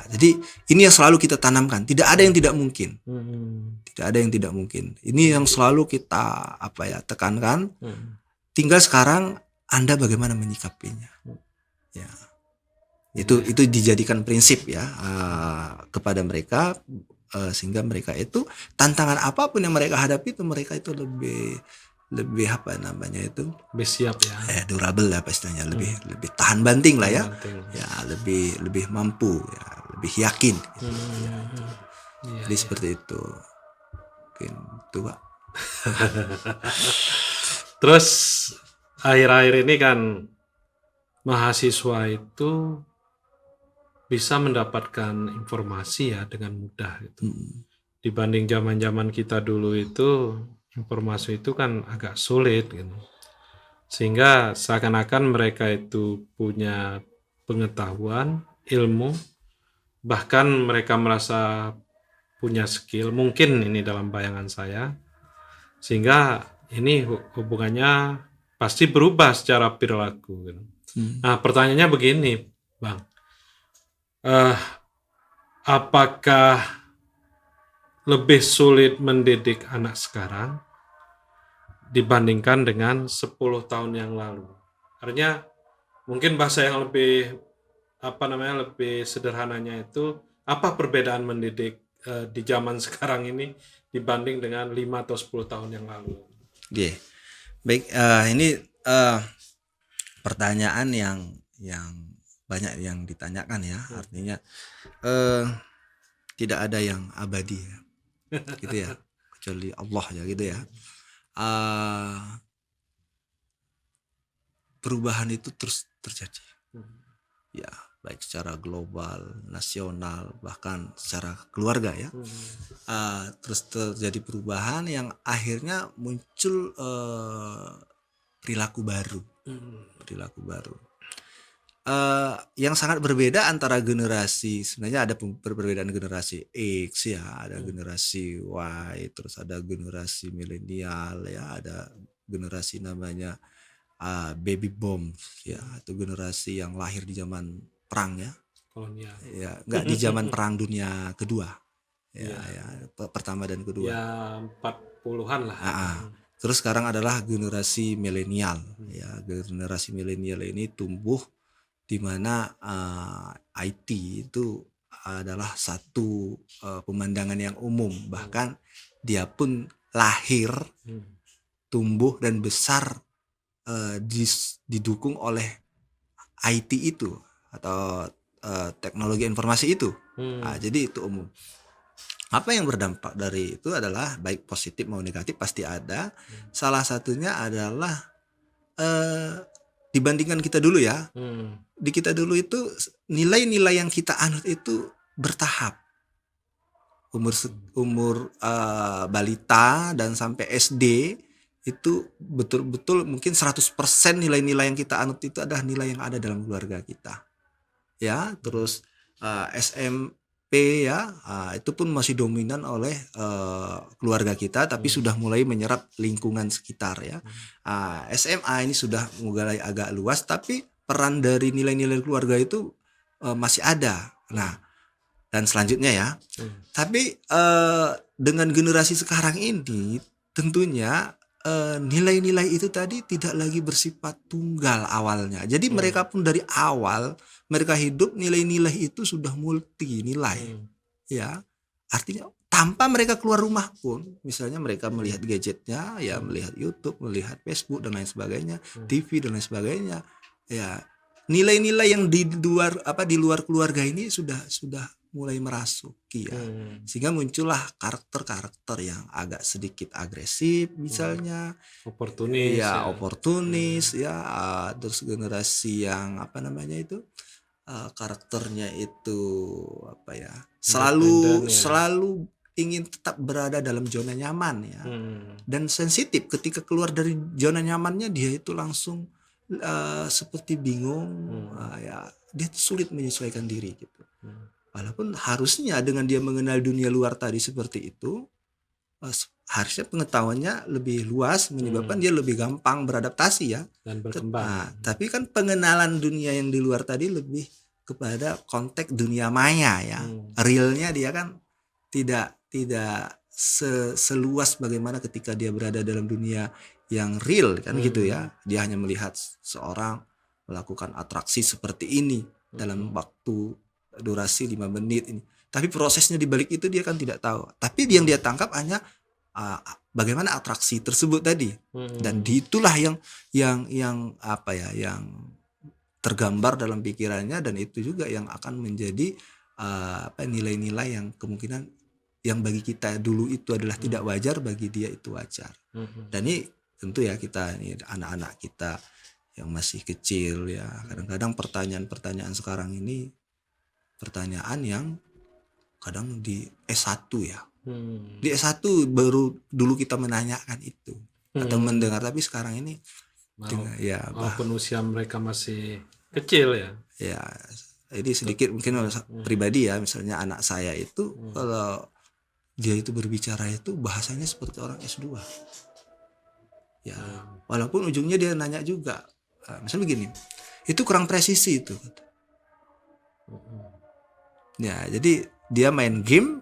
[SPEAKER 2] Jadi ini yang selalu kita tanamkan. Tidak ada yang tidak mungkin. Tidak ada yang tidak mungkin. Ini yang selalu kita tekankan. Tinggal sekarang Anda bagaimana menyikapinya. Ya, itu dijadikan prinsip ya kepada mereka, sehingga mereka itu tantangan apapun yang mereka hadapi itu mereka itu lebih lebih
[SPEAKER 1] siap ya,
[SPEAKER 2] durable lah istilahnya, lebih tahan banting lah ya, ya lebih mampu ya, lebih yakin gitu. Jadi seperti itu mungkin itu Pak.
[SPEAKER 1] Terus akhir-akhir ini kan mahasiswa itu bisa mendapatkan informasi ya dengan mudah gitu. Dibanding zaman-zaman kita dulu itu informasi itu kan agak sulit gitu. Sehingga seakan-akan mereka itu punya pengetahuan, ilmu, bahkan mereka merasa punya skill, mungkin ini dalam bayangan saya, sehingga ini hubungannya pasti berubah secara perilaku gitu. Nah, pertanyaannya begini, Bang. Apakah lebih sulit mendidik anak sekarang dibandingkan dengan 10 tahun yang lalu? Artinya mungkin bahasa yang lebih lebih sederhananya itu, apa perbedaan mendidik di zaman sekarang ini dibanding dengan 5 atau 10 tahun yang lalu?
[SPEAKER 2] Oke. Baik, ini pertanyaan yang banyak yang ditanyakan ya. Artinya tidak ada yang abadi ya. Gitu ya. Kecuali Allah ya gitu ya. Perubahan itu terus terjadi. Ya, baik secara global, nasional, bahkan secara keluarga ya. Terus terjadi perubahan yang akhirnya muncul perilaku baru. Yang sangat berbeda antara generasi, sebenarnya ada perbedaan generasi X ya, ada generasi Y, terus ada generasi milenial ya, ada generasi namanya baby boom ya, atau generasi yang lahir di zaman perang ya.
[SPEAKER 1] Kolonial.
[SPEAKER 2] Ya, enggak di zaman perang dunia kedua. Ya, pertama dan kedua.
[SPEAKER 1] Ya 40-an lah.
[SPEAKER 2] Terus sekarang adalah generasi milenial. Ya, generasi milenial ini tumbuh di mana IT itu adalah satu pemandangan yang umum. Bahkan dia pun lahir, tumbuh dan besar didukung oleh IT itu atau teknologi informasi itu. Jadi itu umum. Apa yang berdampak dari itu adalah baik positif maupun negatif pasti ada. Salah satunya adalah dibandingkan kita dulu ya. Di kita dulu itu nilai-nilai yang kita anut itu bertahap. Umur balita dan sampai SD itu betul-betul mungkin 100% nilai-nilai yang kita anut itu adalah nilai yang ada dalam keluarga kita. Ya, terus SMP ya, itu pun masih dominan oleh keluarga kita, tapi sudah mulai menyerap lingkungan sekitar ya. SMA ini sudah mulai agak luas, tapi peran dari nilai-nilai keluarga itu masih ada. Nah, dan selanjutnya ya. Tapi dengan generasi sekarang ini tentunya nilai-nilai itu tadi tidak lagi bersifat tunggal awalnya. Jadi mereka pun dari awal mereka hidup nilai-nilai itu sudah multi nilai. Ya. Artinya tanpa mereka keluar rumah pun, misalnya mereka melihat gadgetnya, ya melihat YouTube, melihat Facebook dan lain sebagainya, TV dan lain sebagainya. Ya, nilai-nilai yang di luar keluarga ini sudah mulai merasuki ya. Sehingga muncullah karakter-karakter yang agak sedikit agresif misalnya,
[SPEAKER 1] oportunis
[SPEAKER 2] ya, oportunis ya, terus generasi yang karakternya itu selalu ingin tetap berada dalam zona nyaman ya. Dan sensitif ketika keluar dari zona nyamannya dia itu langsung seperti bingung, ya dia sulit menyesuaikan diri gitu. Walaupun harusnya dengan dia mengenal dunia luar tadi seperti itu, harusnya pengetahuannya lebih luas, menyebabkan dia lebih gampang beradaptasi ya
[SPEAKER 1] dan berkembang.
[SPEAKER 2] Tapi kan pengenalan dunia yang di luar tadi lebih kepada konteks dunia maya ya. Realnya dia kan tidak seluas bagaimana ketika dia berada dalam dunia yang real kan gitu ya. Dia hanya melihat seorang melakukan atraksi seperti ini dalam waktu durasi 5 menit ini. Tapi prosesnya di balik itu dia kan tidak tahu. Tapi yang dia tangkap hanya bagaimana atraksi tersebut tadi. Dan itulah yang tergambar dalam pikirannya, dan itu juga yang akan menjadi nilai-nilai yang kemungkinan yang bagi kita dulu itu adalah tidak wajar, bagi dia itu wajar. Dan ini tentu ya, kita ini anak-anak kita yang masih kecil ya, kadang-kadang pertanyaan-pertanyaan sekarang ini pertanyaan yang kadang di S1 ya. Di S1 baru dulu kita menanyakan itu atau mendengar, tapi sekarang ini ya
[SPEAKER 1] Walaupun usia mereka masih kecil ya.
[SPEAKER 2] ya ini sedikit mungkin pribadi ya, misalnya anak saya itu kalau dia itu berbicara itu bahasanya seperti orang S2 ya, walaupun ujungnya dia nanya juga, misalnya begini, itu kurang presisi itu ya, jadi dia main game,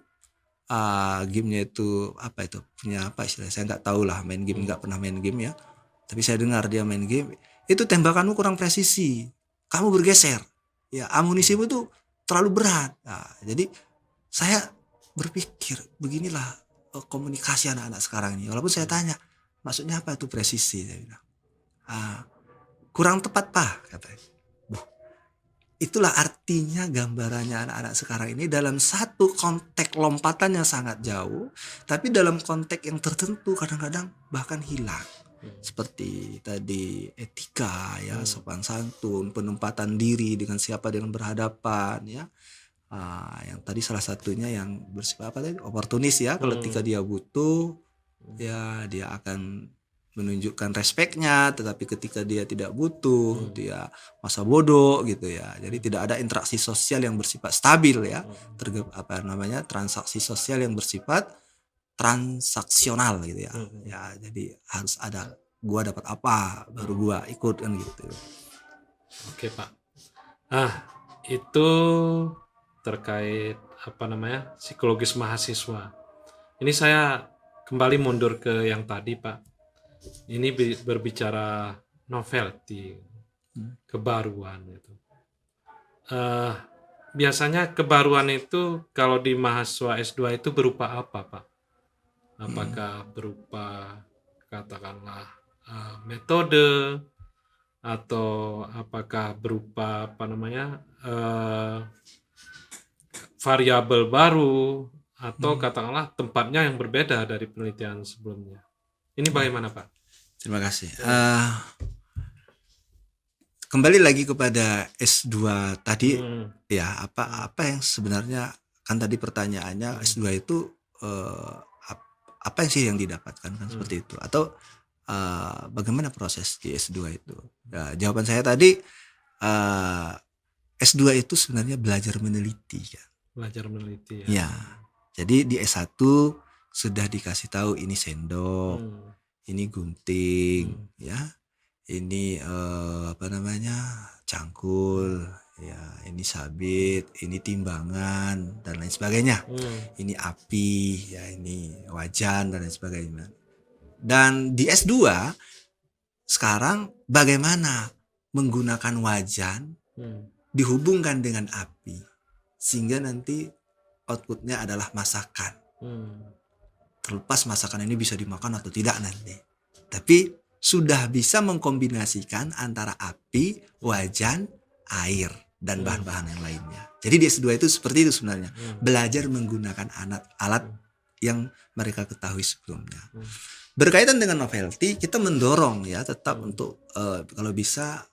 [SPEAKER 2] gamenya itu apa itu punya apa istilahnya, saya nggak tahu lah, main game, nggak pernah main game ya, tapi saya dengar dia main game itu tembakanmu kurang presisi, kamu bergeser ya, amunisimu tuh terlalu berat. Nah, jadi saya berpikir beginilah komunikasi anak-anak sekarang ini, walaupun saya tanya maksudnya apa itu presisi, saya bilang kurang tepat pak, katanya. Itulah artinya gambarannya anak-anak sekarang ini dalam satu konteks lompatan yang sangat jauh, tapi dalam konteks yang tertentu kadang-kadang bahkan hilang. Seperti tadi etika ya, sopan santun, penempatan diri dengan siapa dengan berhadapan ya. Yang tadi salah satunya yang bersifat apa tadi, oportunis ya, ketika dia butuh ya dia akan menunjukkan respeknya, tetapi ketika dia tidak butuh dia masa bodoh gitu ya. Jadi tidak ada interaksi sosial yang bersifat stabil ya, transaksi sosial yang bersifat transaksional gitu ya. Ya jadi harus ada gua dapat apa baru gua ikut kan gitu.
[SPEAKER 1] Oke Pak. Itu terkait psikologis mahasiswa. Ini saya kembali mundur ke yang tadi Pak. Ini berbicara novelty, kebaruan itu. Biasanya kebaruan itu kalau di mahasiswa S2 itu berupa apa Pak? Apakah berupa katakanlah metode, atau apakah berupa variabel baru, atau katakanlah tempatnya yang berbeda dari penelitian sebelumnya. Ini bagaimana Pak?
[SPEAKER 2] Terima kasih. Kembali lagi kepada S2 tadi ya, apa yang sebenarnya kan tadi pertanyaannya S2 itu apa sih yang didapatkan kan seperti itu, atau bagaimana proses di S2 itu? Ya, jawaban saya tadi S2 itu sebenarnya belajar meneliti kan.
[SPEAKER 1] Belajar meneliti
[SPEAKER 2] ya. Jadi di S1 sudah dikasih tahu ini sendok, ini gunting ya. Ini cangkul ya, ini sabit, ini timbangan dan lain sebagainya. Ini api ya, ini wajan dan lain sebagainya. Dan di S2 sekarang bagaimana menggunakan wajan dihubungkan dengan api sehingga nanti outputnya adalah masakan. Terlepas masakan ini bisa dimakan atau tidak nanti, tapi sudah bisa mengkombinasikan antara api, wajan, air dan bahan-bahan yang lainnya. Jadi di S2 itu seperti itu sebenarnya, belajar menggunakan alat yang mereka ketahui sebelumnya. Berkaitan dengan novelty, kita mendorong ya tetap untuk kalau bisa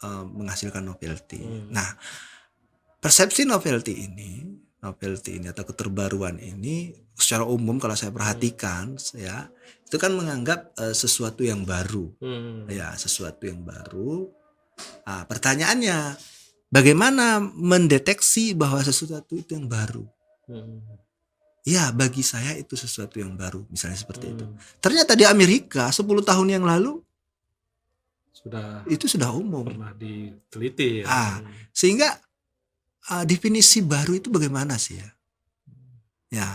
[SPEAKER 2] menghasilkan novelty. Nah, persepsi novelty ini atau keterbaruan ini secara umum kalau saya perhatikan ya, itu kan menganggap sesuatu yang baru. Ya, sesuatu yang baru. Pertanyaannya, bagaimana mendeteksi bahwa sesuatu itu yang baru? Ya, bagi saya itu sesuatu yang baru, misalnya seperti itu. Ternyata di Amerika 10 tahun yang lalu itu sudah umum.
[SPEAKER 1] Pernah diteliti ya.
[SPEAKER 2] Sehingga definisi baru itu bagaimana sih ya? Ya.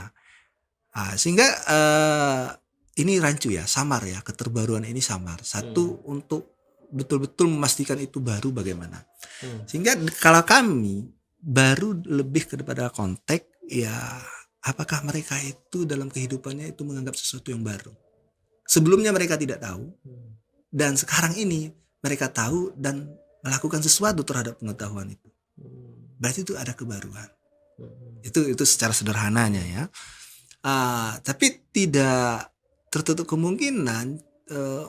[SPEAKER 2] Sehingga ini rancu ya, samar ya, keterbaruan ini samar. Satu, untuk betul-betul memastikan itu baru bagaimana. Sehingga kalau kami baru lebih kepada konteks ya, apakah mereka itu dalam kehidupannya itu menganggap sesuatu yang baru. Sebelumnya mereka tidak tahu, dan sekarang ini mereka tahu dan melakukan sesuatu terhadap pengetahuan itu. Berarti itu ada kebaruan. Itu secara sederhananya ya. Tapi tidak tertutup kemungkinan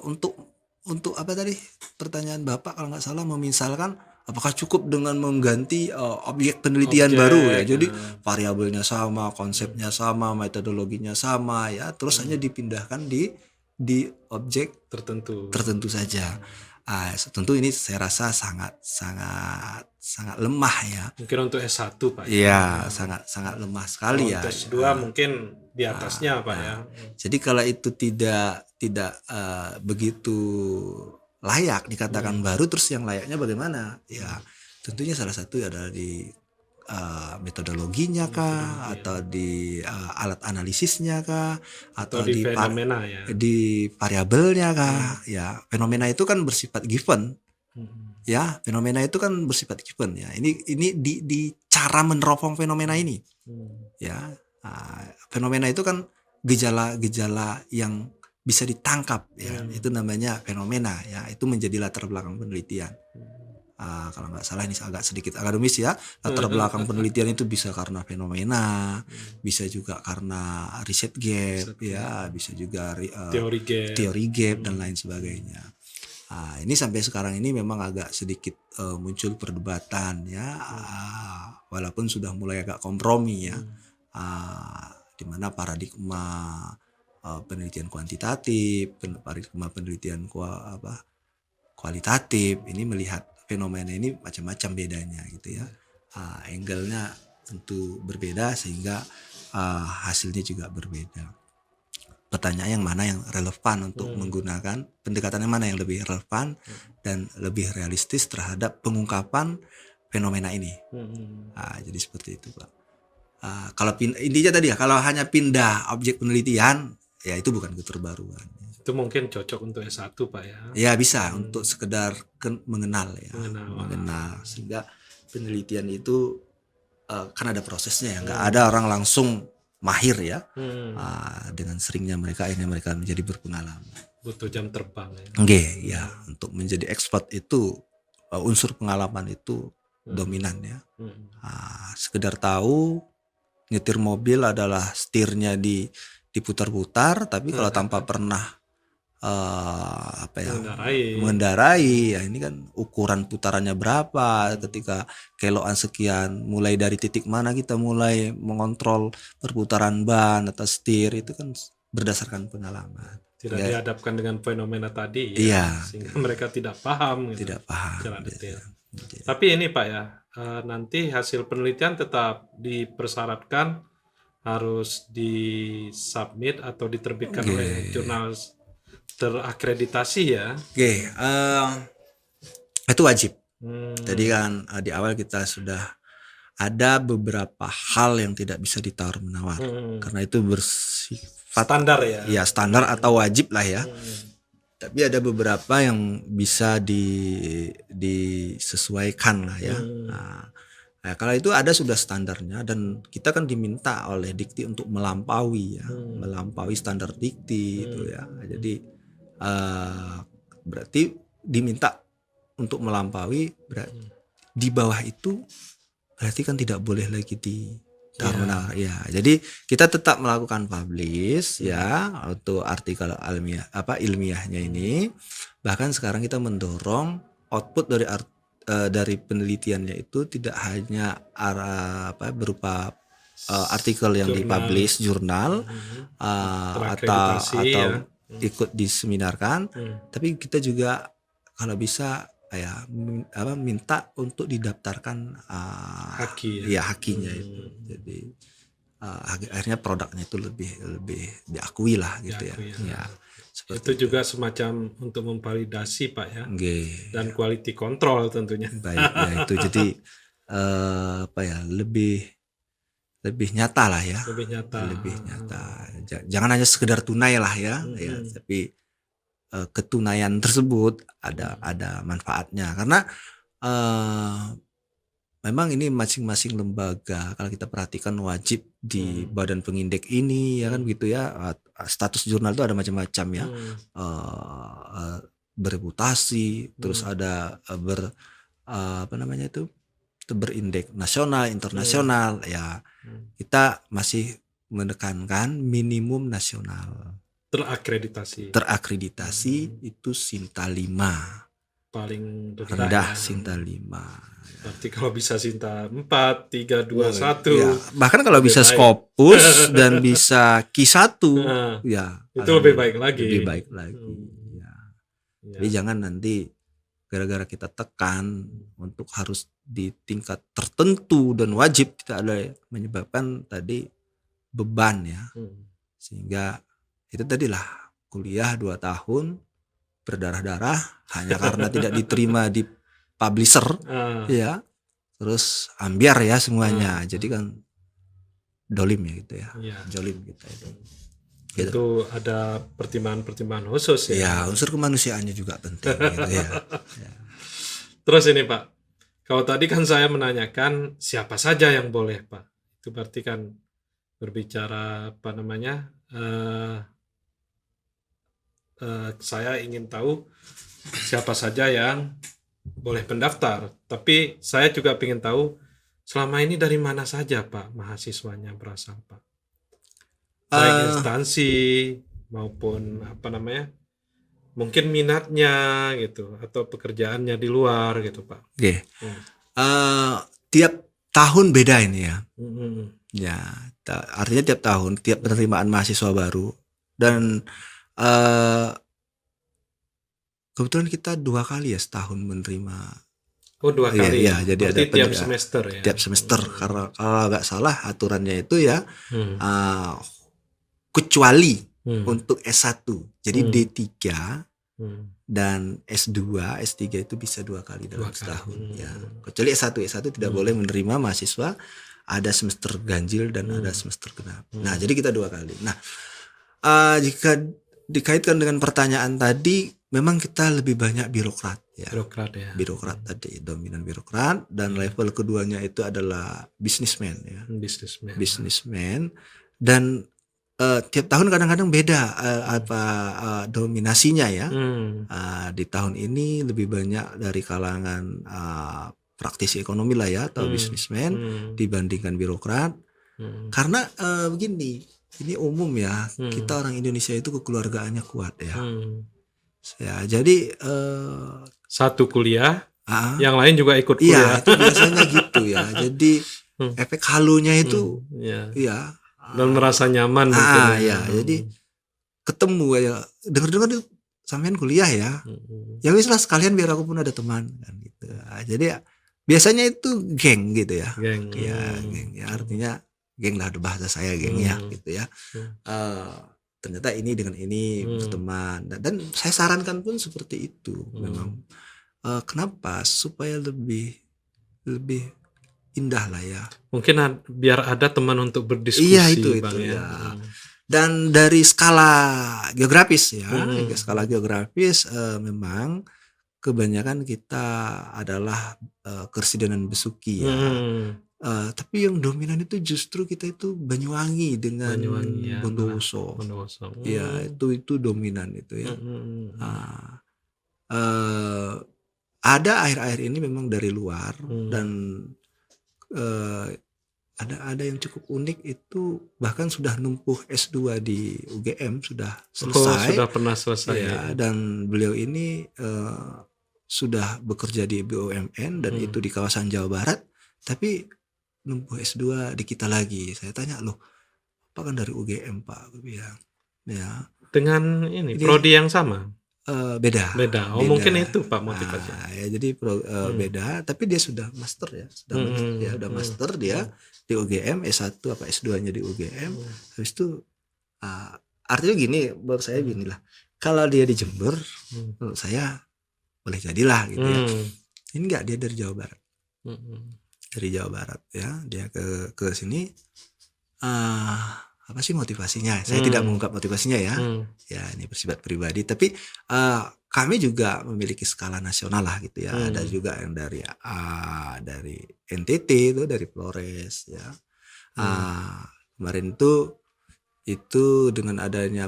[SPEAKER 2] untuk apa tadi pertanyaan Bapak kalau nggak salah, memisalkan apakah cukup dengan mengganti objek penelitian baru ya. Jadi variabelnya sama, konsepnya sama, metodologinya sama ya, terus hanya dipindahkan di di objek
[SPEAKER 1] tertentu
[SPEAKER 2] saja. Tentu ini saya rasa sangat lemah ya.
[SPEAKER 1] Mungkin untuk S1 Pak.
[SPEAKER 2] Iya, sangat lemah sekali ya.
[SPEAKER 1] Untuk S2 mungkin di atasnya Pak ya.
[SPEAKER 2] Jadi kalau itu tidak begitu layak dikatakan baru, terus yang layaknya bagaimana? Ya, tentunya salah satu adalah di metodologinya kah, atau di alat analisisnya kah, atau
[SPEAKER 1] di fenomena ya.
[SPEAKER 2] di variabelnya kah? Ya, fenomena itu kan bersifat given. Ya, fenomena itu kan bersifat given ya. Ini di cara meneropong fenomena ini. Ya, fenomena itu kan gejala-gejala yang bisa ditangkap ya. Itu namanya fenomena ya. Itu menjadi latar belakang penelitian. Kalau nggak salah ini agak sedikit akademis ya, latar belakang penelitian itu bisa karena fenomena, bisa juga karena riset gap ya, bisa juga teori gap dan lain sebagainya. Ini sampai sekarang ini memang agak sedikit muncul perdebatan ya, walaupun sudah mulai agak kompromi ya, di mana paradigma penelitian kuantitatif, paradigma penelitian kualitatif ini melihat fenomena ini macam-macam bedanya gitu ya. Angle-nya tentu berbeda sehingga hasilnya juga berbeda. Pertanyaan yang mana yang relevan untuk menggunakan, pendekatan yang mana yang lebih relevan dan lebih realistis terhadap pengungkapan fenomena ini. Jadi seperti itu Pak. Kalau intinya tadi ya, kalau hanya pindah objek penelitian ya itu bukan keterbaruan.
[SPEAKER 1] Itu mungkin cocok untuk S1 Pak ya.
[SPEAKER 2] Ya bisa untuk sekedar mengenal ya. Mengenal sehingga penelitian itu kan ada prosesnya ya. Nggak ada orang langsung mahir ya. Dengan seringnya mereka menjadi berpengalaman.
[SPEAKER 1] Butuh jam terbang ya.
[SPEAKER 2] Ya, untuk menjadi expert itu unsur pengalaman itu dominan ya. Sekedar tahu nyetir mobil adalah setirnya diputar-putar, tapi kalau tanpa pernah mengendarai ya, ini kan ukuran putarannya berapa, ketika kiloan sekian, mulai dari titik mana kita mulai mengontrol perputaran ban atau setir, itu kan berdasarkan pengalaman.
[SPEAKER 1] Tidak dihadapkan dengan fenomena tadi ya, sehingga mereka tidak paham secara detail. Tapi ini Pak ya, nanti hasil penelitian tetap dipersyaratkan harus disubmit atau diterbitkan oleh jurnal terakreditasi ya.
[SPEAKER 2] Itu wajib. Jadi kan di awal kita sudah ada beberapa hal yang tidak bisa ditawar-menawar karena itu bersifat
[SPEAKER 1] standar ya.
[SPEAKER 2] Ya standar atau wajib lah ya. Tapi ada beberapa yang bisa disesuaikan lah ya. Nah, kalau itu ada sudah standarnya dan kita kan diminta oleh Dikti untuk melampaui ya, melampaui standar Dikti itu ya. Jadi berarti diminta untuk melampaui, di bawah itu berarti kan tidak boleh lagi ditawar-menawar ya. Jadi kita tetap melakukan publish ya untuk artikel ilmiahnya ini. Bahkan sekarang kita mendorong output dari penelitiannya itu tidak hanya berupa artikel yang dipublish jurnal atau ikut diseminarkan, tapi kita juga kalau bisa ya minta untuk didaftarkan hakinya itu. Jadi akhirnya produknya itu lebih diakui lah gitu ya.
[SPEAKER 1] Itu juga semacam untuk memvalidasi Pak ya. Dan quality control tentunya.
[SPEAKER 2] Baik ya itu jadi lebih nyata lah ya. Lebih nyata. Jangan hanya sekedar tunai lah ya, tapi ketunaian tersebut ada manfaatnya karena memang ini masing-masing lembaga kalau kita perhatikan wajib di badan pengindeks ini ya kan gitu ya. Status jurnal itu ada macam-macam ya, bereputasi, terus ada berindeks nasional, internasional ya. Kita masih menekankan minimum nasional.
[SPEAKER 1] Terakreditasi
[SPEAKER 2] Itu Sinta 5
[SPEAKER 1] paling
[SPEAKER 2] rendah
[SPEAKER 1] ya.
[SPEAKER 2] Sinta 5.
[SPEAKER 1] Berarti kalau bisa Sinta 4, 3, 2, 1.
[SPEAKER 2] Ya, bahkan kalau bisa
[SPEAKER 1] baik.
[SPEAKER 2] Scopus dan bisa Q1
[SPEAKER 1] Nah,
[SPEAKER 2] ya
[SPEAKER 1] itu lebih baik lagi.
[SPEAKER 2] Lebih baik lagi. Ya. Jadi jangan nanti gara-gara kita tekan untuk harus di tingkat tertentu dan wajib kita ada menyebabkan tadi beban ya. Sehingga itu tadilah kuliah 2 tahun berdarah-darah hanya karena tidak diterima di publisher ya. Terus ambiar ya semuanya. Jadi kan dolim ya gitu ya. Jolim kita itu. Gitu.
[SPEAKER 1] Itu ada pertimbangan-pertimbangan khusus ya.
[SPEAKER 2] Ya, unsur kemanusiaannya juga penting gitu ya.
[SPEAKER 1] Terus ini Pak, kalau tadi kan saya menanyakan siapa saja yang boleh Pak. Itu berarti kan berbicara apa namanya? Saya ingin tahu siapa saja yang boleh pendaftar. Tapi saya juga ingin tahu selama ini dari mana saja Pak mahasiswanya berasal Pak. Baik instansi maupun apa namanya? Mungkin minatnya gitu atau pekerjaannya di luar gitu Pak.
[SPEAKER 2] Oke. Tiap tahun beda ini ya. Ya, artinya tiap tahun tiap penerimaan mahasiswa baru dan kebetulan kita 2 kali ya setahun menerima.
[SPEAKER 1] Oh 2 kali.
[SPEAKER 2] Ya, jadi
[SPEAKER 1] berarti
[SPEAKER 2] ada
[SPEAKER 1] tiap semester ya.
[SPEAKER 2] Tiap semester karena kalau nggak salah aturannya itu ya kecuali untuk S1. Jadi D3 dan S2, S3 itu bisa 2 kali dalam setahun ya. Kecuali S1 tidak boleh menerima mahasiswa ada semester ganjil dan ada semester genap. Nah, jadi kita 2 kali. Nah, jika dikaitkan dengan pertanyaan tadi, memang kita lebih banyak birokrat ya. Birokrat tadi, dominan birokrat, dan level keduanya itu adalah businessman ya. Businessman. Dan tiap tahun kadang-kadang beda dominasinya ya. Di tahun ini lebih banyak dari kalangan praktisi ekonomi lah ya atau businessman dibandingkan birokrat. Karena begini, ini umum ya, kita orang Indonesia itu kekeluargaannya kuat ya. Ya, jadi
[SPEAKER 1] satu kuliah, yang lain juga ikut kuliah.
[SPEAKER 2] Iya, itu biasanya gitu ya. Jadi efek halunya itu ya
[SPEAKER 1] dan merasa nyaman mungkin.
[SPEAKER 2] Jadi ketemu ya, dengar-dengar sampean kuliah ya. Ya wis lah sekalian biar aku pun ada teman kan gitu. Jadi biasanya itu geng gitu ya.
[SPEAKER 1] Geng.
[SPEAKER 2] Geng ya, artinya geng lah bahasa saya geng ya gitu ya. Ternyata ini dengan ini berteman dan saya sarankan pun seperti itu memang. Kenapa? Supaya lebih indah lah ya.
[SPEAKER 1] Mungkin biar ada teman untuk berdiskusi.
[SPEAKER 2] Iya itu ya. Dan dari skala geografis ya, skala geografis memang kebanyakan kita adalah Kersidenan Besuki ya. Tapi yang dominan itu justru kita itu Banyuwangi dengan Bondowoso. Ya, itu dominan itu ya. Ada akhir-akhir ini memang dari luar dan ada yang cukup unik itu bahkan sudah numpuh S2 di UGM sudah selesai.
[SPEAKER 1] Sudah pernah selesai
[SPEAKER 2] ya. Dan beliau ini sudah bekerja di BUMN dan itu di kawasan Jawa Barat, tapi numpuh S2 di kita lagi. Saya tanya, loh, apa kan dari UGM Pak? Bilang, ya.
[SPEAKER 1] Dengan ini prodi yang sama?
[SPEAKER 2] Beda.
[SPEAKER 1] Mungkin itu Pak motivasinya.
[SPEAKER 2] Ya, jadi beda, tapi dia sudah master ya, udah master dia di UGM, S1 apa S2-nya di UGM. Habis itu artinya gini, menurut saya gini lah. Kalau dia di Jember, menurut saya boleh jadilah gitu ya. Ini enggak, dia dari Jawa Barat. Dari Jawa Barat ya, dia ke sini apa sih motivasinya? Saya tidak mengungkap motivasinya ya. Ya, ini bersifat pribadi, tapi kami juga memiliki skala nasional lah gitu ya. Ada juga yang dari NTT itu, dari Flores ya. Kemarin itu dengan adanya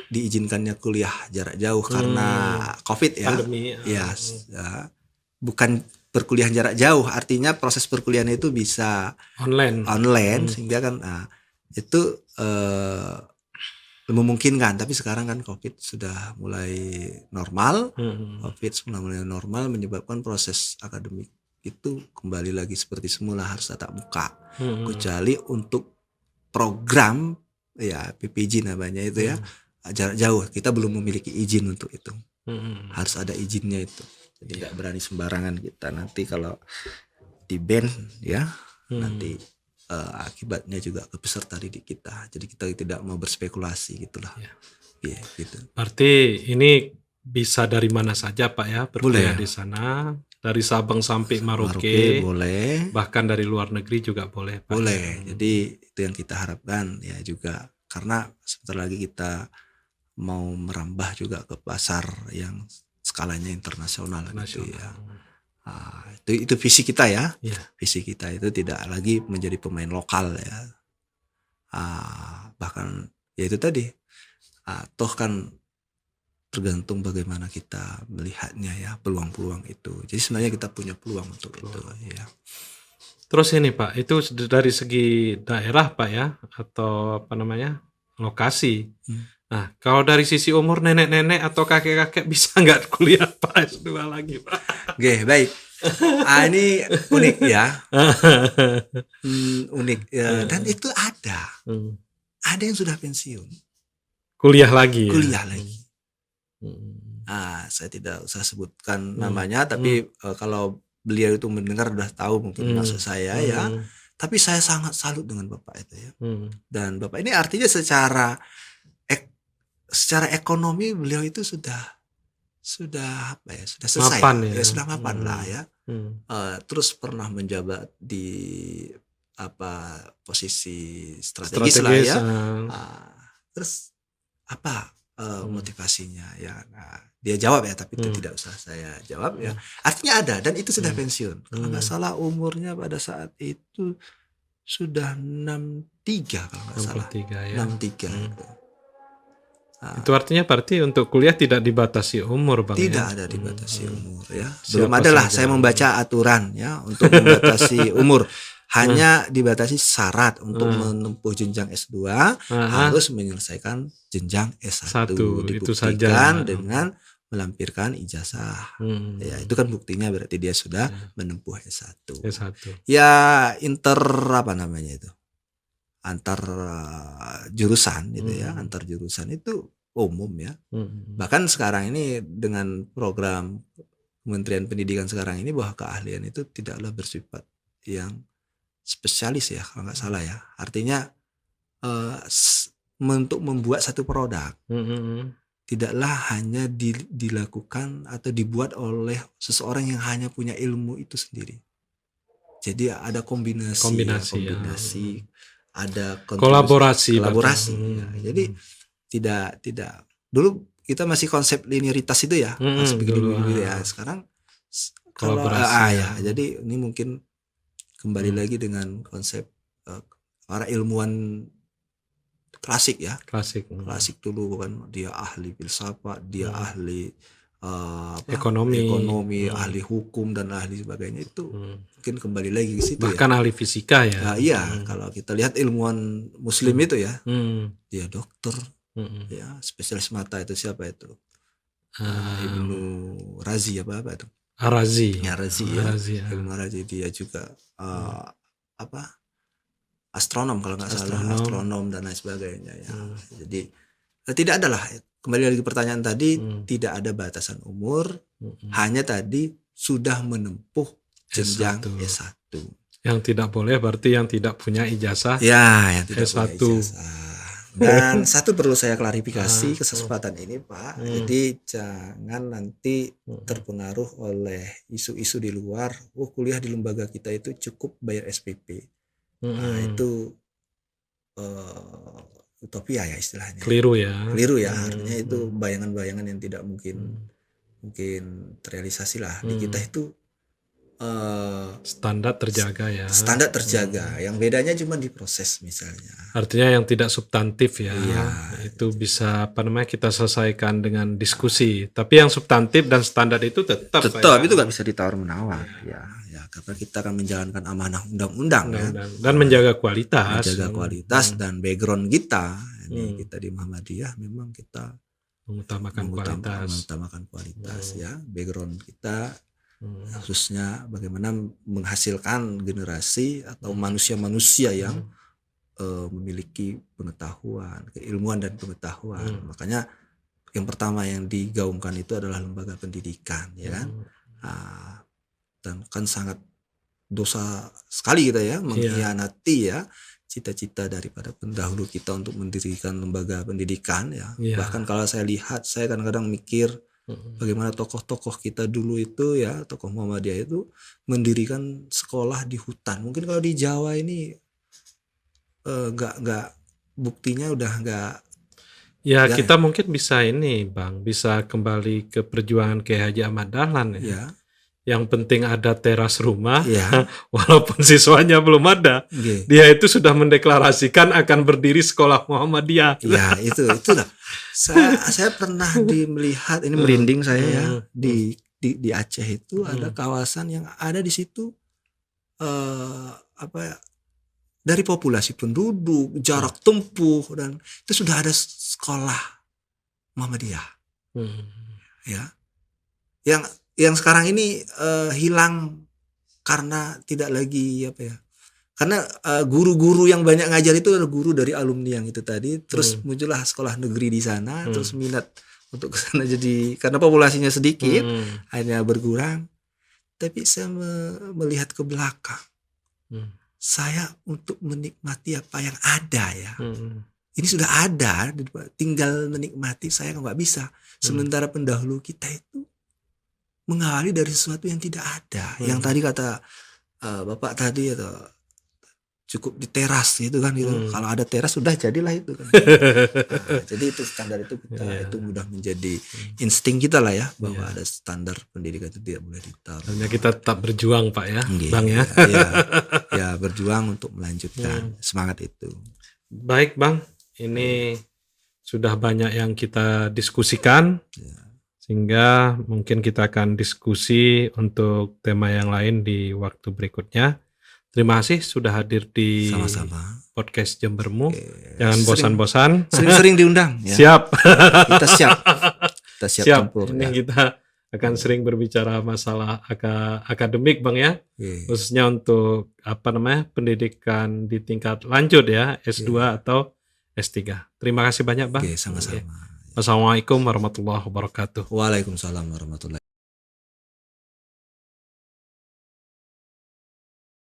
[SPEAKER 2] diizinkannya kuliah jarak jauh karena COVID ya.
[SPEAKER 1] Pandemi.
[SPEAKER 2] Ya, bukan perkuliahan jarak jauh, artinya proses perkuliahan itu bisa online sehingga kan itu memungkinkan. Tapi sekarang kan COVID sudah mulai normal, COVID sudah mulai normal menyebabkan proses akademik itu kembali lagi seperti semula, harus tatap muka. Kecuali untuk program ya PPJ namanya itu ya, jarak jauh kita belum memiliki izin untuk itu. Harus ada izinnya itu. Jadi nggak berani sembarangan kita, nanti kalau di ban ya nanti akibatnya juga ke peserta didik kita. Jadi kita tidak mau berspekulasi gitulah. Ya, gitu.
[SPEAKER 1] Berarti ini bisa dari mana saja Pak ya berkuliah
[SPEAKER 2] Boleh.
[SPEAKER 1] di sana, dari Sabang sampai Merauke,
[SPEAKER 2] boleh.
[SPEAKER 1] bahkan dari luar negeri juga boleh Pak.
[SPEAKER 2] Boleh. Jadi itu yang kita harapkan ya juga, karena sebentar lagi kita mau merambah juga ke pasar yang skalanya internasional gitu ya. Itu visi kita ya. Visi kita itu tidak lagi menjadi pemain lokal ya. Bahkan ya itu tadi. Toh kan tergantung bagaimana kita melihatnya ya, peluang-peluang itu. Jadi sebenarnya kita punya peluang untuk itu ya.
[SPEAKER 1] Terus ini Pak, itu dari segi daerah Pak ya, atau apa namanya, lokasi. Nah, kalau dari sisi umur nenek-nenek atau kakek-kakek bisa nggak kuliah Pak S2 lagi Pak?
[SPEAKER 2] Oke, baik. Ini unik ya. Unik ya. Dan itu ada yang sudah pensiun.
[SPEAKER 1] Kuliah lagi.
[SPEAKER 2] Saya tidak usah sebutkan namanya, tapi kalau beliau itu mendengar udah tahu mungkin maksud saya ya. Tapi saya sangat salut dengan Bapak itu ya. Dan Bapak ini artinya secara ekonomi beliau itu sudah apa ya, sudah selesai
[SPEAKER 1] mapan,
[SPEAKER 2] ya, sudah mapan lah ya. Terus pernah menjabat di posisi strategis lah ya. Terus apa motivasinya ya? Dia jawab ya, tapi itu tidak usah saya jawab ya. Artinya ada, dan itu sudah pensiun. Kalau nggak salah umurnya pada saat itu sudah 63 kalau nggak salah.
[SPEAKER 1] 63 ya.
[SPEAKER 2] 63 itu.
[SPEAKER 1] Itu artinya berarti untuk kuliah tidak dibatasi umur Bang.
[SPEAKER 2] Tidak ada dibatasi umur ya. Belum ada lah saya membaca aturan ya untuk membatasi umur. Hanya dibatasi syarat untuk menempuh jenjang S2 harus menyelesaikan jenjang S1. Dibuktikan dengan melampirkan ijazah. Ya, itu kan buktinya berarti dia sudah menempuh S1. Ya antar jurusan gitu ya, antar jurusan itu umum ya. Bahkan sekarang ini dengan program Kementerian Pendidikan sekarang ini, bahwa keahlian itu tidaklah bersifat yang spesialis ya kalau nggak salah ya. Artinya untuk membuat satu produk tidaklah hanya dilakukan atau dibuat oleh seseorang yang hanya punya ilmu itu sendiri. Jadi ada kombinasi. Ada kolaborasi ya. Jadi tidak dulu kita masih konsep linearitas itu ya, dulu ya. Sekarang kolaborasi ya. Jadi ini mungkin kembali lagi dengan konsep para ilmuwan klasik ya. Klasik dulu kan, dia ahli filsafat, dia ahli ekonomi, ahli hukum dan ahli sebagainya, itu mungkin kembali lagi ke situ.
[SPEAKER 1] Bahkan ahli fisika ya.
[SPEAKER 2] Iya, kalau kita lihat ilmuwan muslim itu ya, dia dokter, ya spesialis mata itu siapa itu? Ibnu Razi apa itu? Razi ya. Ibnu Razi, dia juga astronom kalau nggak salah, astronom dan lain sebagainya ya. Jadi tidak ada lah. Kembali lagi pertanyaan tadi, tidak ada batasan umur, hanya tadi sudah menempuh jenjang S1.
[SPEAKER 1] Yang tidak boleh berarti yang tidak punya ijazah.
[SPEAKER 2] Ya, yang tidak
[SPEAKER 1] S1.
[SPEAKER 2] punya ijazah. Dan satu perlu saya klarifikasi kesempatan ini Pak. Jadi jangan nanti terpengaruh oleh isu-isu di luar. Kuliah di lembaga kita itu cukup bayar SPP. Itu utopia ya istilahnya.
[SPEAKER 1] Keliru ya.
[SPEAKER 2] Artinya itu bayangan-bayangan yang tidak mungkin terrealisasi lah. Di kita itu
[SPEAKER 1] standar terjaga ya.
[SPEAKER 2] Standar terjaga. Yang bedanya cuma di proses misalnya.
[SPEAKER 1] Artinya yang tidak substantif ya. Itu bisa kita selesaikan dengan diskusi. Tapi yang substantif dan standar itu tetap
[SPEAKER 2] itu nggak bisa ditawar-menawar ya. Karena kita akan menjalankan amanah undang-undang ya.
[SPEAKER 1] Dan menjaga kualitas.
[SPEAKER 2] Dan background kita ini kita di Muhammadiyah memang kita
[SPEAKER 1] mengutamakan kualitas.
[SPEAKER 2] Ya, background kita khususnya bagaimana menghasilkan generasi atau manusia-manusia yang memiliki pengetahuan, keilmuan dan pengetahuan. Makanya yang pertama yang digaungkan itu adalah lembaga pendidikan, ya kan? Dan kan sangat dosa sekali kita ya mengkhianati ya cita-cita daripada pendahulu kita untuk mendirikan lembaga pendidikan ya. Bahkan kalau saya lihat, saya kadang-kadang mikir bagaimana tokoh-tokoh kita dulu itu ya, tokoh Muhammadiyah itu mendirikan sekolah di hutan. Mungkin kalau di Jawa ini nggak buktinya udah nggak.
[SPEAKER 1] Ya, kita mungkin bisa ini Bang, bisa kembali ke perjuangan Kiai Haji Ahmad Dahlan ya. Yang penting ada teras rumah, walaupun siswanya belum ada. Dia itu sudah mendeklarasikan akan berdiri sekolah Muhammadiyah.
[SPEAKER 2] Ya, itu lah. Saya pernah melihat, ini merinding saya ya, di Aceh itu ada kawasan yang ada di situ dari populasi penduduk, jarak tempuh, dan itu sudah ada sekolah Muhammadiyah. Ya. Yang sekarang ini hilang karena tidak lagi karena guru-guru yang banyak ngajar itu adalah guru dari alumni yang itu tadi, terus muncullah sekolah negeri di sana, terus minat untuk ke sana jadi karena populasinya sedikit akhirnya berkurang. Tapi saya melihat ke belakang. Saya untuk menikmati apa yang ada ya. Ini sudah ada, tinggal menikmati, saya nggak bisa. Sementara pendahulu kita itu mengawali dari sesuatu yang tidak ada. Yang tadi kata Bapak tadi atau cukup di teras gitu kan gitu. Kalau ada teras sudah jadilah itu kan. Jadi itu standar itu kita itu mudah menjadi insting kita lah ya bahwa ada standar pendidikan itu tidak boleh ditaruh.
[SPEAKER 1] Hanya kita tetap berjuang Pak ya, Bang ya.
[SPEAKER 2] Ya berjuang untuk melanjutkan semangat itu.
[SPEAKER 1] Baik Bang, ini sudah banyak yang kita diskusikan. Sehingga mungkin kita akan diskusi untuk tema yang lain di waktu berikutnya. Terima kasih sudah hadir di podcast Jembermu. Jangan bosan-bosan.
[SPEAKER 2] Sering-sering diundang. Ya.
[SPEAKER 1] Siap.
[SPEAKER 2] Kita siap. Tempur,
[SPEAKER 1] ini kita akan sering berbicara masalah akademik Bang ya. Khususnya untuk pendidikan di tingkat lanjut ya, S2 atau S3. Terima kasih banyak Bang.
[SPEAKER 2] Sama-sama.
[SPEAKER 1] Wassalamualaikum warahmatullahi wabarakatuh.
[SPEAKER 2] Waalaikumsalam warahmatullahi wabarakatuh.